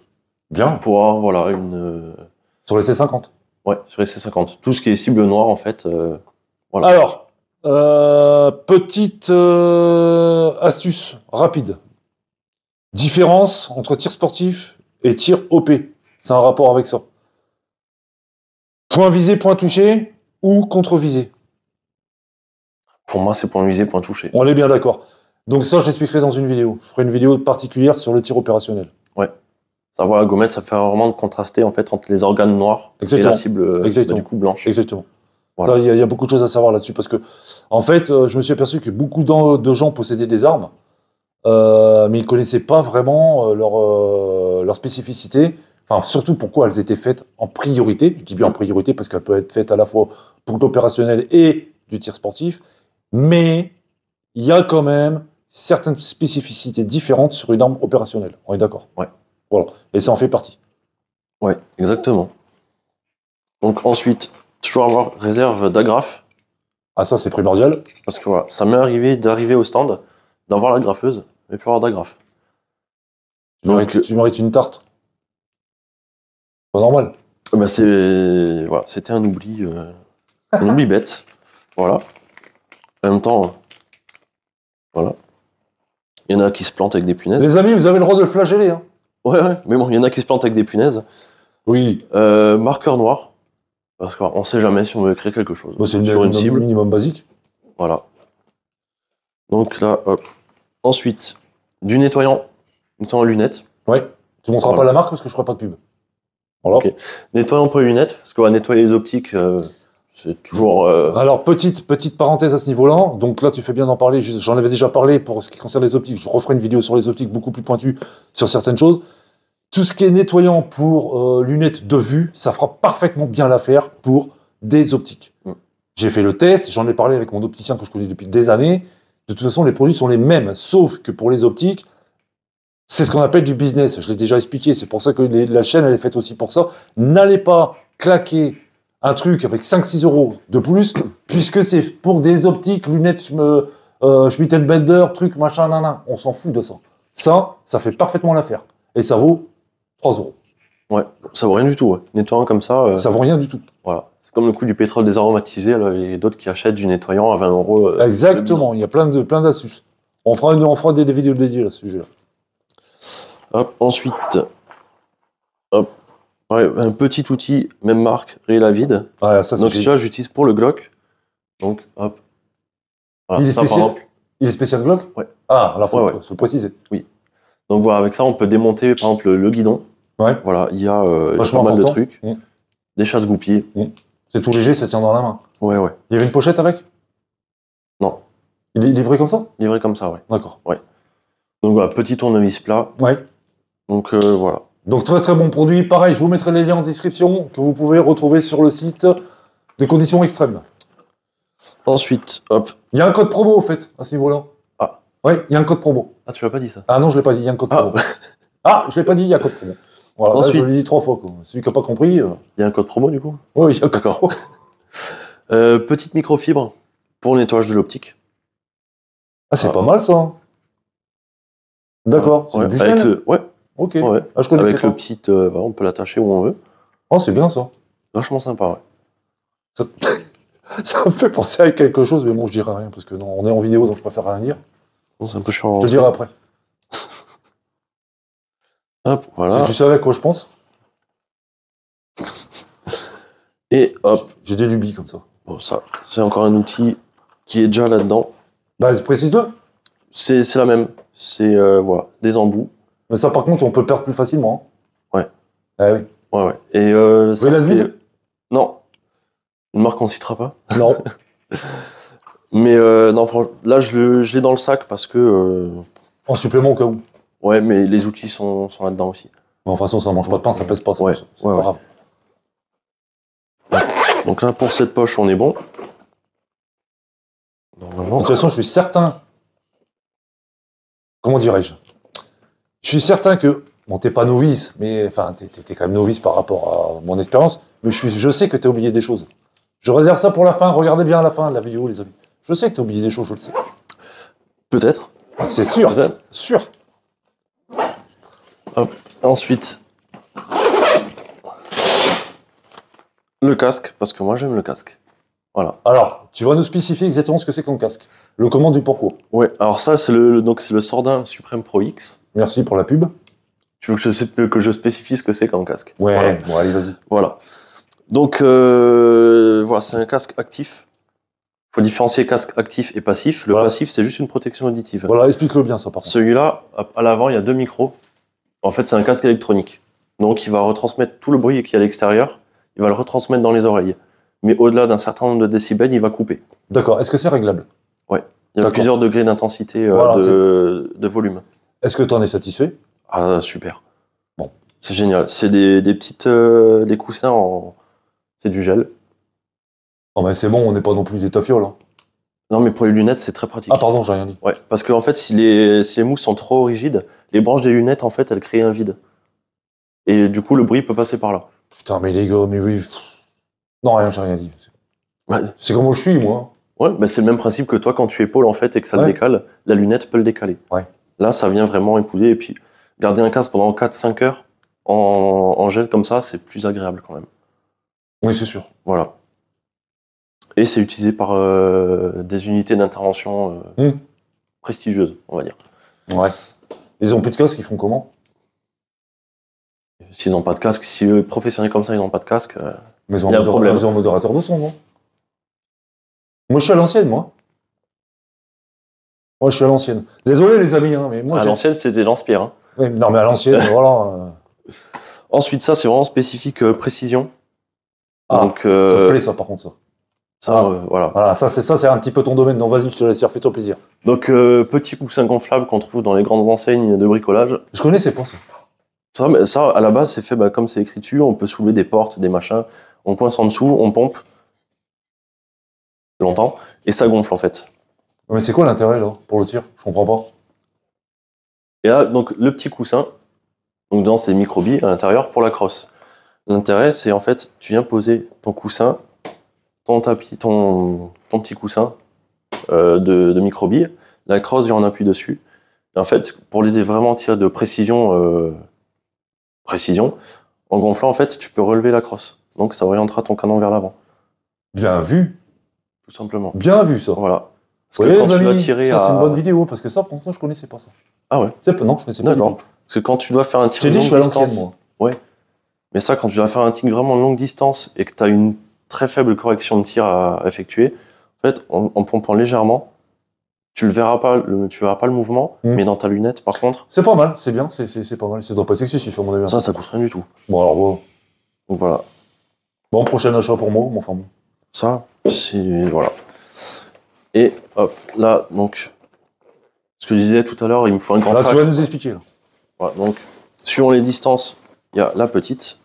Bien. Pour avoir, voilà, une... Sur les C50. Ouais, sur les C50. Tout ce qui est cible noire, en fait. Voilà. Alors, petite astuce rapide. Différence entre tir sportif et tir OP. C'est un rapport avec ça. Point visé, point touché ou contre-visé. Pour moi, c'est point visé, point touché. On est bien d'accord. Donc ça, je l'expliquerai dans une vidéo. Je ferai une vidéo particulière sur le tir opérationnel. Ouais. Ça, voilà, gommette, ça fait vraiment de contraster, en fait, entre les organes noirs Exactement. et la cible, Exactement. du coup, blanche. Exactement. Voilà. Il y a beaucoup de choses à savoir là-dessus parce que, en fait, je me suis aperçu que beaucoup de gens possédaient des armes, mais ils ne connaissaient pas vraiment leur spécificité. Enfin, surtout pourquoi elles étaient faites en priorité. Je dis bien en priorité parce qu'elles peuvent être faites à la fois pour l'opérationnel et du tir sportif. Mais il y a quand même certaines spécificités différentes sur une arme opérationnelle. On est d'accord? Ouais. Voilà. Et ça en fait partie. Ouais, exactement. Donc ensuite, toujours avoir réserve d'agrafes. Ah, ça, c'est primordial. Parce que voilà, ça m'est arrivé d'arriver au stand, d'avoir la graffeuse, mais plus avoir d'agrafes. Tu mérites une tarte. Pas normal. Bah voilà, c'était un oubli bête. Voilà. En même temps, voilà. Il y en a qui se plantent avec des punaises. Les amis, vous avez le droit de le flageller. Hein. Ouais, mais bon, il y en a qui se plantent avec des punaises. Oui. Marqueur noir. Parce qu'on sait jamais si on veut créer quelque chose. Bah, c'est sur une cible. Minimum basique. Voilà. Donc là, hop. Ensuite, du nettoyant lunettes. Ouais. Tu montreras pas la marque parce que je ferai pas de pub. Voilà. Ok. Nettoyant pour les lunettes, parce qu'on va nettoyer les optiques, c'est toujours... Alors, petite parenthèse à ce niveau-là. Donc là, tu fais bien d'en parler. J'en avais déjà parlé pour ce qui concerne les optiques. Je referai une vidéo sur les optiques beaucoup plus pointue sur certaines choses. Tout ce qui est nettoyant pour lunettes de vue, ça fera parfaitement bien l'affaire pour des optiques. J'ai fait le test, j'en ai parlé avec mon opticien que je connais depuis des années. De toute façon, les produits sont les mêmes, sauf que pour les optiques, c'est ce qu'on appelle du business. Je l'ai déjà expliqué, c'est pour ça que la chaîne, elle est faite aussi pour ça. N'allez pas claquer un truc avec 5-6 euros de plus, puisque c'est pour des optiques, lunettes, Schmitt & Bender, truc, machin, nanan. On s'en fout de ça. Ça fait parfaitement l'affaire. Et ça vaut 3 euros. Ouais, ça vaut rien du tout. Ouais. Nettoyant comme ça... Ça vaut rien du tout. Voilà. C'est comme le coût du pétrole désaromatisé, là, et d'autres qui achètent du nettoyant à 20 euros. Exactement, il y a plein d'astuces. On fera des vidéos dédiées à ce sujet-là. Hop, ensuite, hop, ouais, un petit outil, même marque, Rélavide. Ouais, ça, donc celui-là, j'utilise pour le Glock. Donc, hop. Voilà, il, est ça, par exemple. Il est spécial Glock? Ouais. Ah, là, faut ouais. se préciser. Oui. Donc voilà, avec ça, on peut démonter, par exemple, le guidon. Ouais. Voilà, il y a pas mal de trucs. Des chasse-goupilles. C'est tout léger, ça tient dans la main. Ouais. Il y avait une pochette avec? Non. Il est livré comme ça? Livré comme ça, ouais. D'accord. Ouais. Donc voilà, petit tournevis plat. Ouais. Donc voilà. Donc très très bon produit. Pareil, je vous mettrai les liens en description que vous pouvez retrouver sur le site des conditions extrêmes. Ensuite, hop. Il y a un code promo au fait, à ce niveau-là. Ah. Ouais, il y a un code promo. Ah, tu l'as pas dit ça? Ah non, je l'ai pas dit, il y a un code promo. Ah, je l'ai pas dit, il y a un code promo. Voilà, ensuite, là, je l'ai dit 3 fois. Quoi. Celui qui n'a pas compris... Il y a un code promo du coup? Oui, il y a un code promo. Petite microfibre pour le nettoyage de l'optique. Ah, c'est pas mal ça. D'accord. Ouais, c'est avec le... Ouais. Ok. Ouais. Ah, je connaissais avec pas. le petit... on peut l'attacher où on veut. Oh, c'est bien ça. Vachement sympa, ouais. Ça... ça me fait penser à quelque chose, mais bon, je dirai rien, parce que non, on est en vidéo, donc je préfère rien dire. C'est un peu chiant. Je te dirai après. Hop, voilà. Si tu savais à quoi je pense. Et hop. J'ai des lubies comme ça. Bon, ça, c'est encore un outil qui est déjà là-dedans. Bah, précise-le. C'est la même. C'est, voilà, des embouts. Mais ça, par contre, on peut le perdre plus facilement. Hein. Ouais. Ah oui. Ouais. Et ça, c'était... Non. Une marque qu'on citera pas. Non. Mais non, là, je l'ai dans le sac parce que... En supplément au cas où. Ouais, mais les outils sont là-dedans aussi. Mais de toute façon, ça mange pas de pain, ça pèse pas. Ouais. C'est pas grave. Donc là, pour cette poche, on est bon. De toute façon, je suis certain... Comment dirais-je? Je suis certain que... Bon, t'es pas novice, mais... Enfin, t'es quand même novice par rapport à mon expérience. Mais je sais que t'as oublié des choses. Je réserve ça pour la fin. Regardez bien la fin de la vidéo, les amis. Je sais que t'as oublié des choses, je le sais. Peut-être. C'est sûr. Peut-être. Sûr. Hop. Ensuite, le casque, parce que moi j'aime le casque. Voilà. Alors, tu vas nous spécifier exactement ce que c'est comme casque. Le comment du pourquoi. Ouais, alors ça, c'est c'est le Sordin Supreme Pro X. Merci pour la pub. Tu veux que je spécifie ce que c'est comme casque? Ouais, Voilà. bon, allez, vas-y. Voilà. Donc, voilà, c'est un casque actif. Il faut différencier casque actif et passif. Le Voilà. passif, c'est juste une protection auditive. Voilà, explique-le bien, ça, par contre. Celui-là, à l'avant, il y a 2 micros. En fait, c'est un casque électronique. Donc, il va retransmettre tout le bruit qui est à l'extérieur. Il va le retransmettre dans les oreilles. Mais au-delà d'un certain nombre de décibels, il va couper. D'accord. Est-ce que c'est réglable? Il y a D'accord. plusieurs degrés d'intensité Voilà, de volume. Est-ce que tu en es satisfait? Ah, super. Bon. C'est génial. C'est des petites des coussins en. C'est du gel. Oh, mais c'est bon, on n'est pas non plus des tafioles. Hein. Non, mais pour les lunettes, c'est très pratique. Ah, pardon, j'ai rien dit. Ouais, parce qu'en fait, si les mousses sont trop rigides, les branches des lunettes, en fait, elles créent un vide. Et du coup, le bruit peut passer par là. Putain, mais les gars, mais oui. Non, rien, j'ai rien dit. Ouais, C'est comme je suis, moi. ouais, bah, c'est le même principe que toi, quand tu épaules, en fait, et que ça le Ouais. décale, la lunette peut le décaler. Ouais. Là, ça vient vraiment épouser. Et puis, garder un casque pendant 4-5 heures en gel comme ça, c'est plus agréable quand même. Oui, c'est sûr. Voilà. Et c'est utilisé par des unités d'intervention prestigieuses, on va dire. Ouais. Ils ont plus de casque, ils font comment? S'ils n'ont pas de casque, si les professionnels comme ça, ils n'ont pas de casque, Mais ils Il y a un problème. ils ont un modérateur de son, non? Moi, je suis à l'ancienne, moi. Moi, je suis à l'ancienne. Désolé, les amis, hein, mais moi, à l'ancienne, c'était lance-pierre. Hein. Oui, non, mais à l'ancienne, voilà. Ensuite, ça, c'est vraiment spécifique précision. Ah, Donc, ça te plaît, ça, par contre, ça. ça, Ah. voilà. Voilà, ça, c'est un petit peu ton domaine. Donc, vas-y, je te laisse faire, fais-toi plaisir. Donc, petit coussin gonflable qu'on trouve dans les grandes enseignes de bricolage. Je connaissais pas ça. Ça, à la base, c'est fait comme c'est écrit dessus. On peut soulever des portes, des machins. On coince en dessous, on pompe longtemps, et ça gonfle en fait. Mais c'est quoi l'intérêt, là, pour le tir? Je comprends pas. Et là, donc, le petit coussin, donc dans ces microbilles à l'intérieur pour la crosse. L'intérêt, c'est en fait, tu viens poser ton coussin, ton tapis, ton petit coussin de microbilles. La crosse vient en appui dessus. Et en fait, pour les vraiment tirer de précision, en gonflant, en fait, tu peux relever la crosse. Donc, ça orientera ton canon vers l'avant, Bien vu. tout simplement. Bien vu, ça. Voilà. Parce Oui, que les quand tu dois amis, tirer ça, c'est une à... bonne vidéo, parce que ça, pour l'instant, je connaissais pas ça. Ah ouais, Non, je connaissais pas du d'accord. tout. Parce que quand tu dois faire un Je tir t'ai de dit, je suis à longue l'ancienne, distance, moi. mais ça, quand tu dois faire un tir vraiment de longue distance et que tu as une très faible correction de tir à effectuer, en fait, en pompant légèrement, tu verras pas le mouvement, mais dans ta lunette, par contre, C'est pas mal, c'est bien, c'est pas mal. Ça doit pas être excessif, à mon avis. ça coûte rien du tout. Bon, alors, bon. Donc voilà. Bon, prochain achat pour moi, enfin bon. Ça, c'est... Voilà. Et hop, là, donc, ce que je disais tout à l'heure, il me faut un grand Là, sac. tu vas nous expliquer, là. Voilà, donc, suivant les distances, il y a la petite.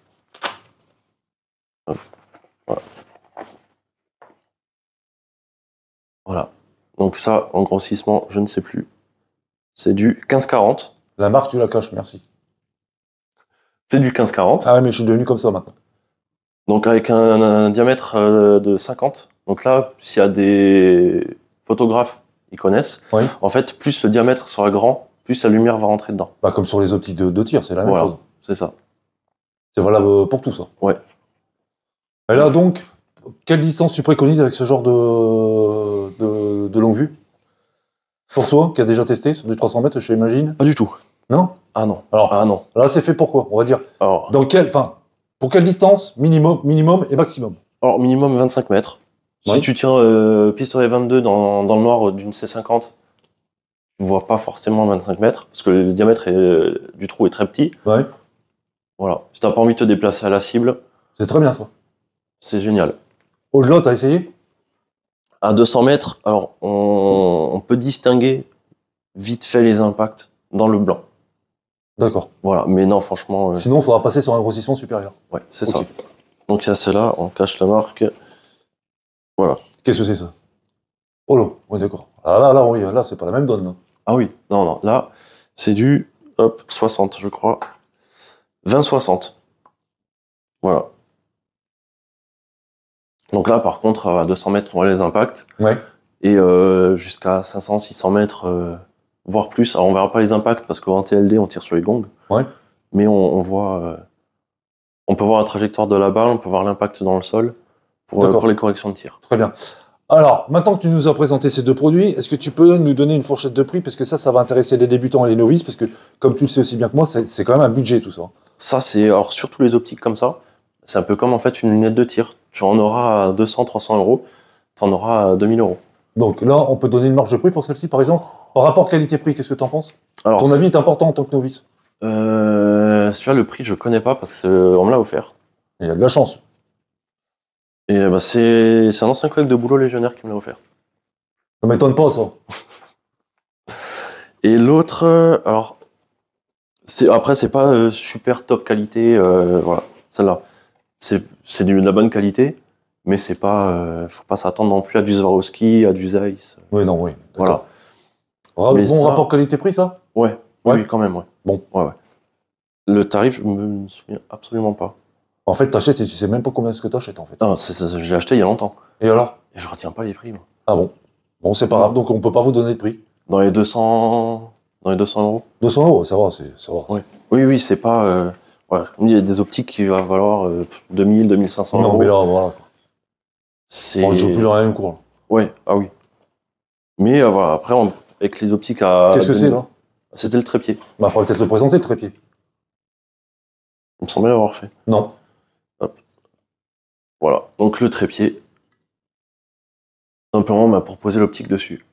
Hop, voilà. Voilà. Donc ça, en grossissement, je ne sais plus. C'est du 15-40. La marque, tu la caches, merci. C'est du 15-40. Ah ouais, mais je suis devenu comme ça, maintenant. Donc avec un diamètre de 50. Donc là, s'il y a des photographes, ils connaissent. Oui. En fait, plus le diamètre sera grand, plus la lumière va rentrer dedans. Bah, comme sur les optiques de tir, c'est la même Voilà. chose. C'est ça. C'est valable pour tout, ça. Ouais. Et là, donc, quelle distance tu préconises avec ce genre de longue vue? Pour toi, qui a déjà testé sur du 300 mètres, je imagine? Pas du tout. Non? Ah non. Alors, Ah non. là, c'est fait pour quoi? On va dire. Alors, Pour quelle distance minimum et maximum? alors, minimum 25 mètres. Oui. Si tu tires pistolet 22 dans le noir d'une C50, tu vois pas forcément 25 mètres, parce que le diamètre du trou est très petit. Ouais. Voilà. Si t'as pas envie de te déplacer à la cible, C'est très bien, ça. c'est génial. Au-delà, t'as essayé? À 200 mètres, alors on peut distinguer vite fait les impacts dans le blanc. D'accord. Voilà, mais non, franchement, Sinon, il faudra passer sur un grossissement supérieur. ouais, c'est Ok. ça. Donc il y a celle-là, on cache la marque. Voilà. Qu'est-ce que c'est, ça? Oh là, oui, d'accord. Ah là, oui, là, c'est pas la même donne, là. Ah oui, non, là, c'est du, 60, je crois. 20-60. Voilà. Donc là, par contre, à 200 mètres, on voit les impacts. Ouais. Et jusqu'à 500, 600 mètres, voire plus. Alors, on verra pas les impacts parce qu'en TLD, on tire sur les gongs. Ouais. Mais on voit... on peut voir la trajectoire de la balle, on peut voir l'impact dans le sol pour les corrections de tir. Très bien. Alors, maintenant que tu nous as présenté ces deux produits, est-ce que tu peux nous donner une fourchette de prix? Parce que ça va intéresser les débutants et les novices, parce que, comme tu le sais aussi bien que moi, c'est quand même un budget, tout ça. Ça, c'est... Alors, surtout les optiques comme ça, c'est un peu comme, en fait, une lunette de tir. Tu en auras à 200, 300 euros, tu en auras à 2000 euros. Donc là, on peut donner une marge de prix pour celle-ci, par exemple. En rapport qualité-prix, qu'est-ce que tu en penses? Alors, ton avis est important en tant que novice. Celui-là, le prix, je connais pas parce qu'on me l'a offert. Il y a de la chance. Et bah, c'est un ancien collègue de boulot légionnaire qui me l'a offert. Ça m'étonne pas, ça. Et l'autre, alors, après, c'est pas super top qualité, voilà, celle-là. C'est de la bonne qualité, mais c'est pas, faut pas s'attendre non plus à du Swarovski, à du Zeiss. Oui, non, oui. Voilà. Bon ça... rapport qualité-prix, ça? Ouais, ouais. Oui, quand même, ouais. Bon. Ouais. Le tarif, je me souviens absolument pas. En fait, t'achètes et tu sais même pas combien est-ce que t'achètes, en fait. Non, je l'ai acheté il y a longtemps. Et alors? Et je retiens pas les prix, moi. Ah bon? Bon, c'est pas grave, donc on peut pas vous donner de prix. Dans les 200 euros. 200 euros, ça va, ça va. Ouais. Oui, c'est pas... voilà. Il y a des optiques qui vont valoir 2000, 2500 euros. Non, mais là, voilà. C'est... je joue plus dans la même cour, là. Ouais, ah oui. Mais voilà, après, avec les optiques à... Qu'est-ce que c'est, là? C'était le trépied. Bah, faudrait peut-être le présenter, le trépied. Il me semblait l'avoir fait. Non. Hop. Voilà, donc le trépied. Simplement, on m'a proposé l'optique dessus.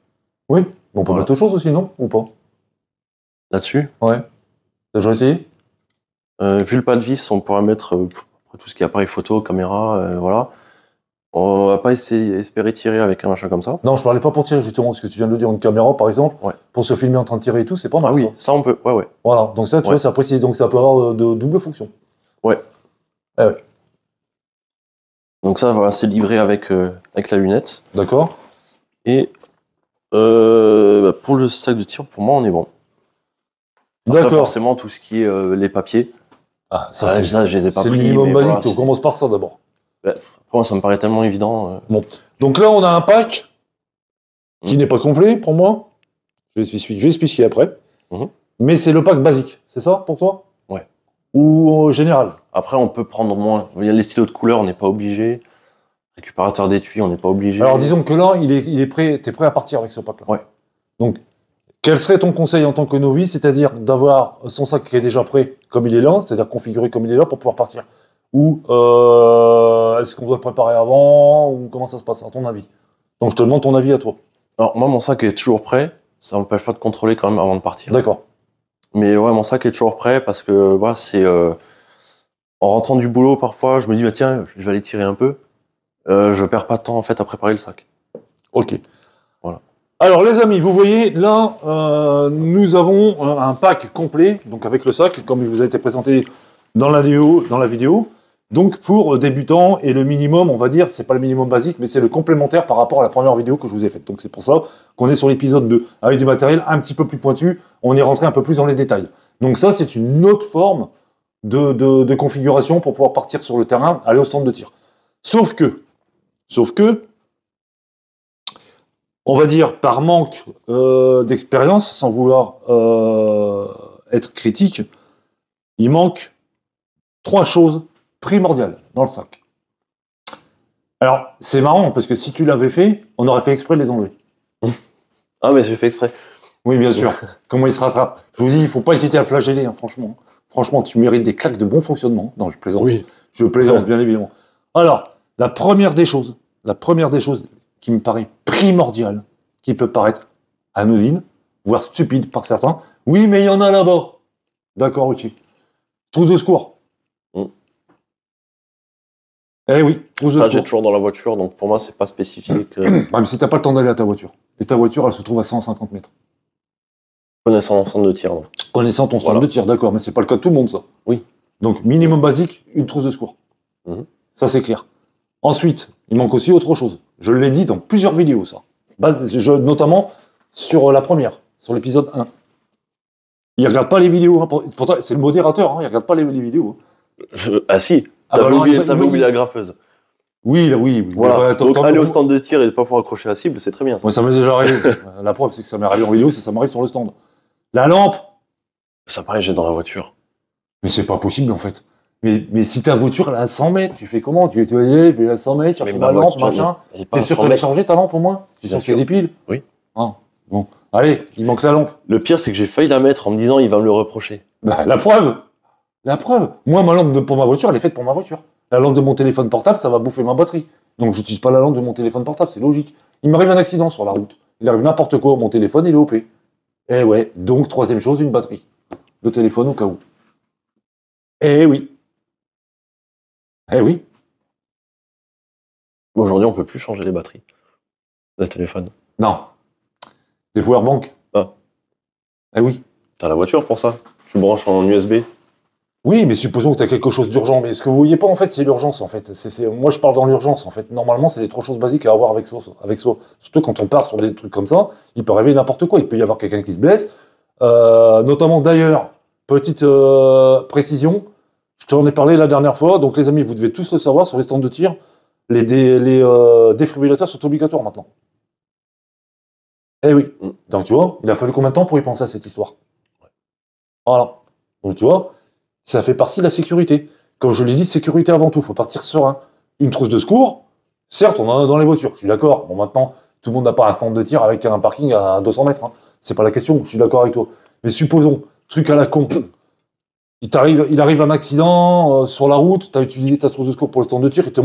Oui, on peut mettre autre chose aussi, non? Ou pas? Là-dessus? Ouais. T'as déjà essayé? Vu le pas de vis, on pourra mettre tout ce qui est appareil photo, caméra, voilà. On va pas espérer tirer avec un machin comme ça. Non, je parlais pas pour tirer, justement, ce que tu viens de dire, une caméra, par exemple, pour se filmer en train de tirer et tout, c'est pas mal. Ah oui, ça on peut, ouais. Voilà, donc ça, tu vois, c'est apprécié, donc ça peut avoir de double fonction. Ouais. Ouais. Donc ça, voilà, c'est livré avec la lunette. D'accord. Et pour le sac de tir, pour moi, on est bon. D'accord. Forcément, tout ce qui est les papiers. Ah, ça, je les ai pas pris. C'est le minimum basique, voilà, on commence par ça d'abord. Après, moi, ça me paraît tellement évident. Bon, donc là, on a un pack qui n'est pas complet pour moi. Je vais expliquer après. Mais c'est le pack basique, c'est ça pour toi? Ouais. Ou général? Après, on peut prendre moins. Il y a les stylos de couleur, on n'est pas obligé. Récupérateur d'étui, on n'est pas obligé. Alors disons que là, il est prêt, t'es prêt à partir avec ce pack-là. Ouais. Donc, quel serait ton conseil en tant que novice? C'est-à-dire d'avoir son sac qui est déjà prêt comme il est là, c'est-à-dire configuré comme il est là pour pouvoir partir. Ou est-ce qu'on doit le préparer avant? Ou comment ça se passe, à ton avis? Donc je te demande ton avis à toi. Alors moi, mon sac est toujours prêt. Ça m'empêche pas de contrôler quand même avant de partir. D'accord. Mais ouais, mon sac est toujours prêt parce que voilà, c'est en rentrant du boulot parfois, je me dis bah tiens, je vais aller tirer un peu. Je perds pas de temps en fait à préparer le sac. Ok. Voilà. Alors les amis, vous voyez là, nous avons un pack complet, donc avec le sac, comme il vous a été présenté dans la vidéo. Donc pour débutants, et le minimum, on va dire, c'est pas le minimum basique, mais c'est le complémentaire par rapport à la première vidéo que je vous ai faite. Donc c'est pour ça qu'on est sur l'épisode 2, avec du matériel un petit peu plus pointu, on est rentré un peu plus dans les détails. Donc ça, c'est une autre forme de configuration pour pouvoir partir sur le terrain, aller au stand de tir. Sauf que, on va dire par manque d'expérience, sans vouloir être critique, il manque 3 choses primordiales dans le sac. Alors, c'est marrant, parce que si tu l'avais fait, on aurait fait exprès de les enlever. Ah, mais j'ai fait exprès. Oui, bien sûr. Comment il se rattrape? Je vous dis, il ne faut pas hésiter à flageller, hein, franchement. Franchement, tu mérites des claques de bon fonctionnement. Non, je plaisante. Oui. Je plaisante, bien évidemment. Alors, la première des choses qui me paraît primordiale, qui peut paraître anodine, voire stupide par certains. Oui, mais il y en a là-bas. D'accord, Richie. Trousse de secours. Eh oui, trousse de secours. Ça, j'ai toujours dans la voiture, donc pour moi, c'est pas spécifique. Mais si t'as pas le temps d'aller à ta voiture. Et ta voiture, elle se trouve à 150 mètres. Connaissant l'ensemble de tir, non. Connaissant ton stand de tir, d'accord, mais c'est pas le cas de tout le monde, ça. Oui. Donc, minimum basique, une trousse de secours. Ça, c'est clair. Ensuite, il manque aussi autre chose. Je l'ai dit dans plusieurs vidéos, ça. Notamment sur la première, sur l'épisode 1. Il regarde pas les vidéos. Hein. Pourtant, c'est le modérateur, hein, il regarde pas les vidéos. Ah si, t'avais oublié la graffeuse. Oui, là, oui. Voilà. Ouais, Donc aller au stand de tir et ne pas pouvoir accrocher la cible, c'est très bien. Moi, ça m'est déjà arrivé. La preuve, c'est que ça m'est arrivé en vidéo, ça m'arrive sur le stand. La lampe. Ça paraît, j'ai dans la voiture. Mais c'est pas possible, en fait. Mais si ta voiture, elle est à 100 mètres, tu fais comment? Tu es à 100 mètres, chercher ma lampe, machin. T'es sûr qu'elle est chargée, ta lampe, au moins? Tu sais qu'il y a des piles? Oui. Ah, bon. Allez, il manque la lampe. Le pire, c'est que j'ai failli la mettre en me disant, il va me le reprocher. Bah, la preuve. La preuve. Moi, ma lampe pour ma voiture, elle est faite pour ma voiture. La lampe de mon téléphone portable, ça va bouffer ma batterie. Donc, j'utilise pas la lampe de mon téléphone portable, c'est logique. Il m'arrive un accident sur la route. Il arrive n'importe quoi, mon téléphone, il est OP. Eh ouais. Donc, troisième chose, une batterie. Le téléphone au cas où. Eh oui. Eh oui. Aujourd'hui, on peut plus changer les batteries de téléphone. Non. Des powerbanks. Ah. Eh oui. T'as la voiture pour ça? Tu branches en USB? Oui, mais supposons que tu as quelque chose d'urgent. Mais ce que vous voyez pas, en fait, c'est l'urgence, en fait. Moi, je parle dans l'urgence, en fait. Normalement, c'est les trois choses basiques à avoir avec soi. Surtout quand on part sur des trucs comme ça, il peut arriver n'importe quoi. Il peut y avoir quelqu'un qui se blesse. Notamment, d'ailleurs, petite précision, je t'en ai parlé la dernière fois. Donc, les amis, vous devez tous le savoir, sur les stands de tir, les défibrillateurs sont obligatoires maintenant. Eh oui. Donc, tu vois, il a fallu combien de temps pour y penser à cette histoire? Voilà. Donc, tu vois, ça fait partie de la sécurité. Comme je l'ai dit, sécurité avant tout, il faut partir serein. Une trousse de secours, certes, on en a dans les voitures, je suis d'accord. Bon, maintenant, tout le monde n'a pas un stand de tir avec un parking à 200 mètres. Hein. C'est pas la question, je suis d'accord avec toi. Mais supposons, truc à la con, il arrive un accident sur la route, tu as utilisé ta trousse de secours pour le stand de tir, il te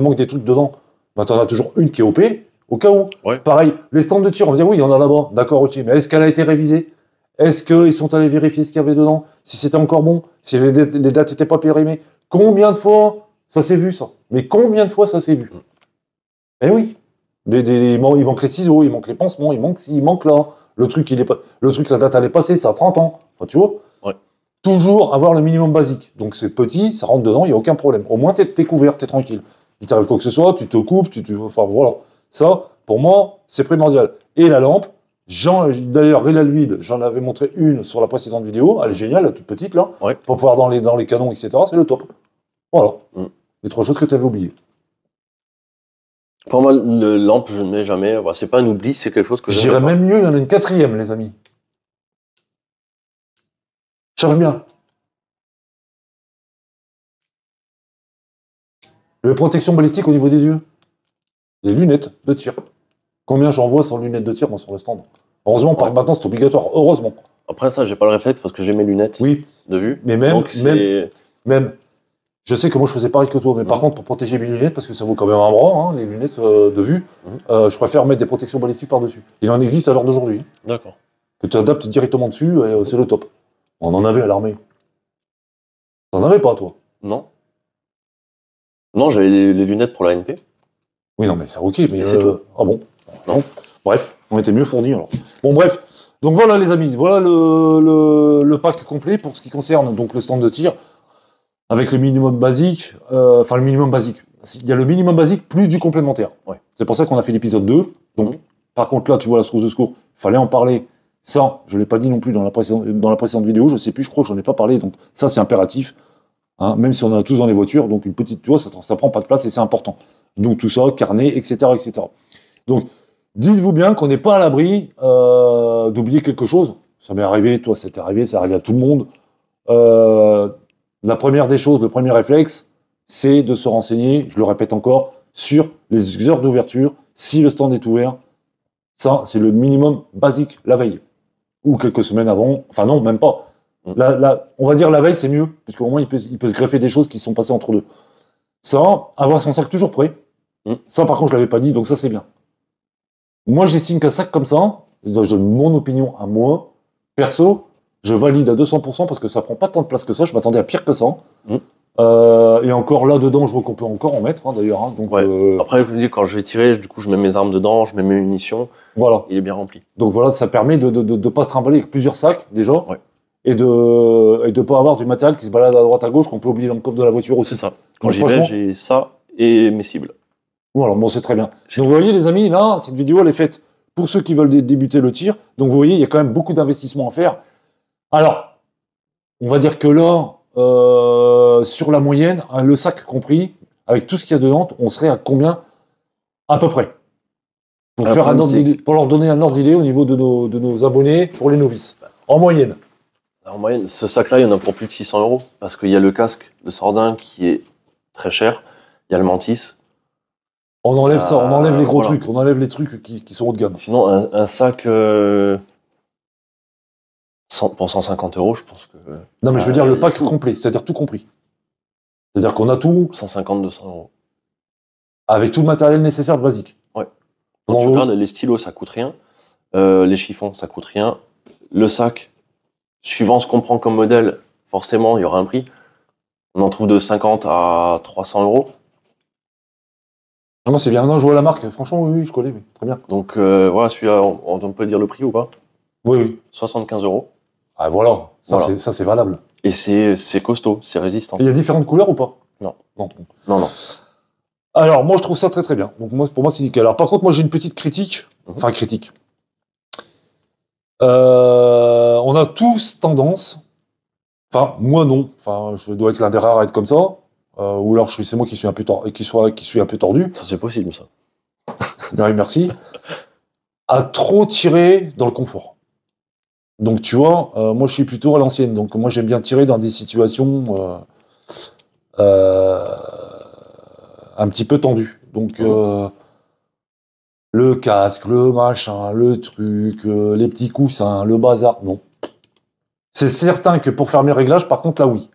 manque des trucs dedans. Ben, tu en as toujours une qui est OP, au cas où. Ouais. Pareil, les stands de tir, on va dire oui, il y en a là-bas, d'accord, ok, mais est-ce qu'elle a été révisée? Est-ce qu'ils sont allés vérifier ce qu'il y avait dedans? Si c'était encore bon? Si les dates n'étaient pas périmées? Combien de fois ça s'est vu, ça? Mais combien de fois ça s'est vu? Eh oui. Il manque les ciseaux, il manque les pansements, il manque là. Le truc, la date, elle est passée, ça a 30 ans. Enfin, tu vois? Ouais. Toujours avoir le minimum basique. Donc c'est petit, ça rentre dedans, il n'y a aucun problème. Au moins, t'es couvert, t'es tranquille. Il t'arrive quoi que ce soit, tu te coupes, enfin voilà. Ça, pour moi, c'est primordial. Et la lampe, d'ailleurs, elle vide, j'en avais montré une sur la précédente vidéo, elle est géniale, la toute petite là, Ouais. pour pouvoir dans les canons, etc. C'est le top. Voilà. Les trois choses que tu avais oubliées. Pour moi, le lampe, je ne mets jamais. Bah, c'est pas un oubli, c'est quelque chose que je J'irais même mieux, il y en a une quatrième, les amis. Charge bien. Les protections balistiques au niveau des yeux. Des lunettes de tir. Combien j'en vois sans lunettes de tir, moi, sur le stand? Heureusement, par maintenant, c'est obligatoire. Heureusement. Après ça, j'ai pas le réflexe parce que j'ai mes lunettes de vue. Mais même, je sais que moi, je faisais pareil que toi. Mais par contre, pour protéger mes lunettes, parce que ça vaut quand même un bras, hein, les lunettes de vue, je préfère mettre des protections balistiques par-dessus. Il en existe à l'heure d'aujourd'hui. D'accord. Que tu adaptes directement dessus, et c'est le top. On en avait à l'armée. T'en avais pas, toi? Non. Non, j'avais les lunettes pour la NP. Oui, non, mais c'est ok, mais c'est tout. Ah bon? Non. Bref, on était mieux fournis alors. Bon, bref. Donc voilà, les amis, voilà le pack complet pour ce qui concerne donc le stand de tir, avec le minimum basique. Enfin, le minimum basique. Il y a le minimum basique plus du complémentaire. Ouais. C'est pour ça qu'on a fait l'épisode 2. Donc, par contre, là, tu vois la trousse de secours, il fallait en parler. Ça, je ne l'ai pas dit non plus dans la précédente vidéo, je sais plus, je crois que j'en ai pas parlé. Donc, ça, c'est impératif. Hein, même si on en a tous dans les voitures, donc une petite, tu vois, ça prend pas de place et c'est important. Donc tout ça, carnet, etc., etc. Donc, dites-vous bien qu'on n'est pas à l'abri d'oublier quelque chose. Ça m'est arrivé, toi, ça t'est arrivé, ça arrive à tout le monde. La première des choses, le premier réflexe, c'est de se renseigner, je le répète encore, sur les heures d'ouverture, si le stand est ouvert. Ça, c'est le minimum basique, la veille. Ou quelques semaines avant, enfin non, même pas. On va dire la veille, c'est mieux, puisqu'au moins il peut se greffer des choses qui sont passées entre deux. Ça, avoir son sac toujours prêt. Ça, par contre, je l'avais pas dit, donc ça, c'est bien. Moi, j'estime qu'un sac comme ça, je donne mon opinion à moi, perso, je valide à 200% parce que ça prend pas tant de place que ça, je m'attendais à pire que ça. Et encore là-dedans, je vois qu'on peut encore en mettre, hein, d'ailleurs. Hein, donc, Après, je me dis, quand je vais tirer, du coup, je mets mes armes dedans, je mets mes munitions. Voilà. Il est bien rempli. Donc voilà, ça permet de pas se trimballer avec plusieurs sacs, déjà. Ouais. Et de pas avoir du matériel qui se balade à droite à gauche qu'on peut oublier dans le coffre de la voiture aussi. C'est ça. Quand j'y vais, j'ai ça et mes cibles. Voilà, bon, c'est très bien. Donc vous voyez les amis, là, cette vidéo elle est faite pour ceux qui veulent débuter le tir. Donc vous voyez, il y a quand même beaucoup d'investissements à faire. Alors, on va dire que là, sur la moyenne, le sac compris, avec tout ce qu'il y a dedans, on serait à combien à peu près? Pour, Après, faire pour leur donner un ordre d'idée au niveau de nos abonnés pour les novices. En moyenne. En moyenne, ce sac-là, il y en a pour plus de 600 €. Parce qu'il y a le casque de Sordin qui est très cher. Il y a le Mantis. On enlève ça, on enlève les gros voilà. trucs, on enlève les trucs qui sont haut de gamme. Sinon, un sac pour 150 €, je pense que... Non, mais je veux dire le pack complet, c'est-à-dire tout compris. C'est-à-dire qu'on a tout 150-200 €. avec tout le matériel nécessaire de basique. Ouais. Quand tu regardes, les stylos, ça coûte rien. Les chiffons, ça coûte rien. Le sac, suivant ce qu'on prend comme modèle, forcément, il y aura un prix. On en trouve de 50 à 300 €. Non, c'est bien. Non, je vois la marque. Franchement, oui, je connais. Oui. Très bien. Donc, voilà, celui-là, on peut dire le prix ou pas? Oui, oui. 75 €. Ah, voilà. Voilà. Ça, c'est valable. Et c'est costaud, c'est résistant. Il y a différentes couleurs ou pas? Non. Non. Non. Alors, moi, je trouve ça très, très bien. Donc, pour moi, c'est nickel. Alors, par contre, moi, j'ai une petite critique. Enfin, critique. On a tous tendance... Enfin, moi, non. Enfin, je dois être l'un des rares à être comme ça. Ou alors, c'est moi qui suis un peu tordu. Ça, c'est possible, ça. Oui, merci. À trop tirer dans le confort. Donc, tu vois, moi, je suis plutôt à l'ancienne. Donc, moi, j'aime bien tirer dans des situations un petit peu tendues. Donc, le casque, le machin, le truc, les petits coussins, le bazar, non. C'est certain que pour faire mes réglages, par contre, là, oui.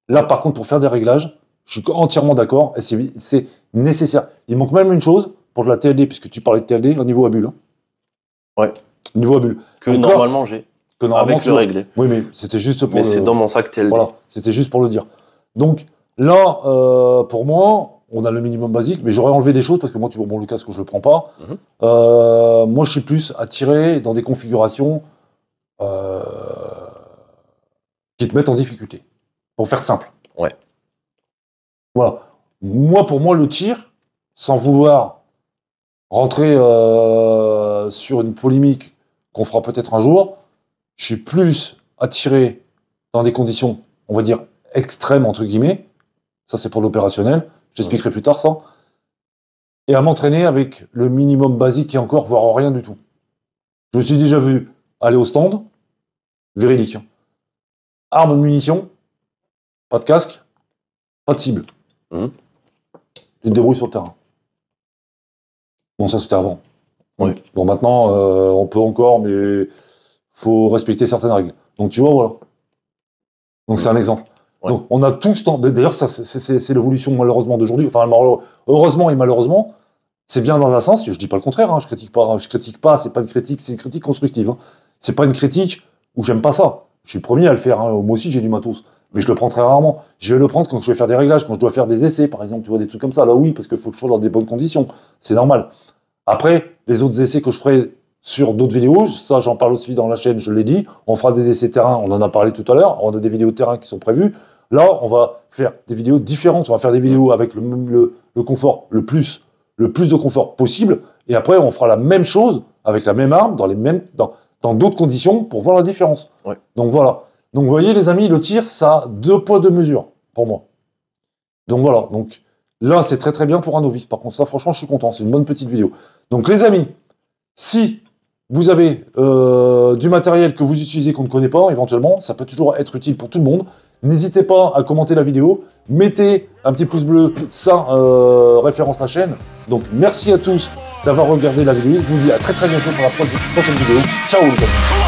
Là, par contre, pour faire des réglages, je suis entièrement d'accord et c'est nécessaire. Il manque même une chose pour de la TLD, puisque tu parlais de TLD, au niveau à bulle. Hein. Ouais. Niveau à bulle. Que donc normalement j'ai. Que normalement, avec le réglé. Oui, mais c'était juste pour. Mais c'est dans mon sac TLD. Voilà, c'était juste pour le dire. Donc là, pour moi, on a le minimum basique, mais j'aurais enlevé des choses parce que moi, tu vois, bon, le casque, je le prends pas. Moi, je suis plus attiré dans des configurations qui te mettent en difficulté. Pour faire simple. Ouais. Voilà. Moi, pour moi, le tir, sans vouloir rentrer sur une polémique qu'on fera peut-être un jour, je suis plus attiré dans des conditions, on va dire, extrêmes, entre guillemets. Ça, c'est pour l'opérationnel. J'expliquerai plus tard ça. Et à m'entraîner avec le minimum basique et encore, voire rien du tout. Je me suis déjà vu aller au stand, véridique. Hein. Armes, munitions, pas de casque, pas de cible. Tu te débrouilles sur le terrain. Bon, ça, c'était avant. Oui. Bon, maintenant, on peut encore, mais faut respecter certaines règles. Donc, tu vois, voilà. Donc, c'est un exemple. Ouais. Donc, on a tous... D'ailleurs, ça, c'est l'évolution, malheureusement, d'aujourd'hui. Enfin, heureusement et malheureusement, c'est bien dans un sens. Je dis pas le contraire. Hein, je critique pas. C'est pas une critique. C'est une critique constructive. Hein. C'est pas une critique où j'aime pas ça. Je suis le premier à le faire. Hein. Moi aussi, j'ai du matos. Mais je le prends très rarement. Je vais le prendre quand je vais faire des réglages, quand je dois faire des essais, par exemple. Tu vois, des trucs comme ça. Là, oui, parce qu'il faut que je sois dans des bonnes conditions. C'est normal. Après, les autres essais que je ferai sur d'autres vidéos, ça j'en parle aussi dans la chaîne, je l'ai dit, on fera des essais terrain, on en a parlé tout à l'heure, on a des vidéos de terrain qui sont prévues. Là, on va faire des vidéos différentes, on va faire des vidéos avec le confort, le plus de confort possible, et après on fera la même chose avec la même arme, dans d'autres conditions, pour voir la différence. Ouais. Donc voilà. Donc vous voyez les amis, le tir, ça a 2 poids 2 mesures, pour moi. Donc voilà, donc là c'est très très bien pour un novice, par contre ça franchement je suis content, c'est une bonne petite vidéo. Donc les amis, si vous avez du matériel que vous utilisez qu'on ne connaît pas, éventuellement, ça peut toujours être utile pour tout le monde. N'hésitez pas à commenter la vidéo, mettez un petit pouce bleu, ça référence la chaîne. Donc merci à tous d'avoir regardé la vidéo, je vous dis à très très bientôt pour la prochaine vidéo. Ciao les amis.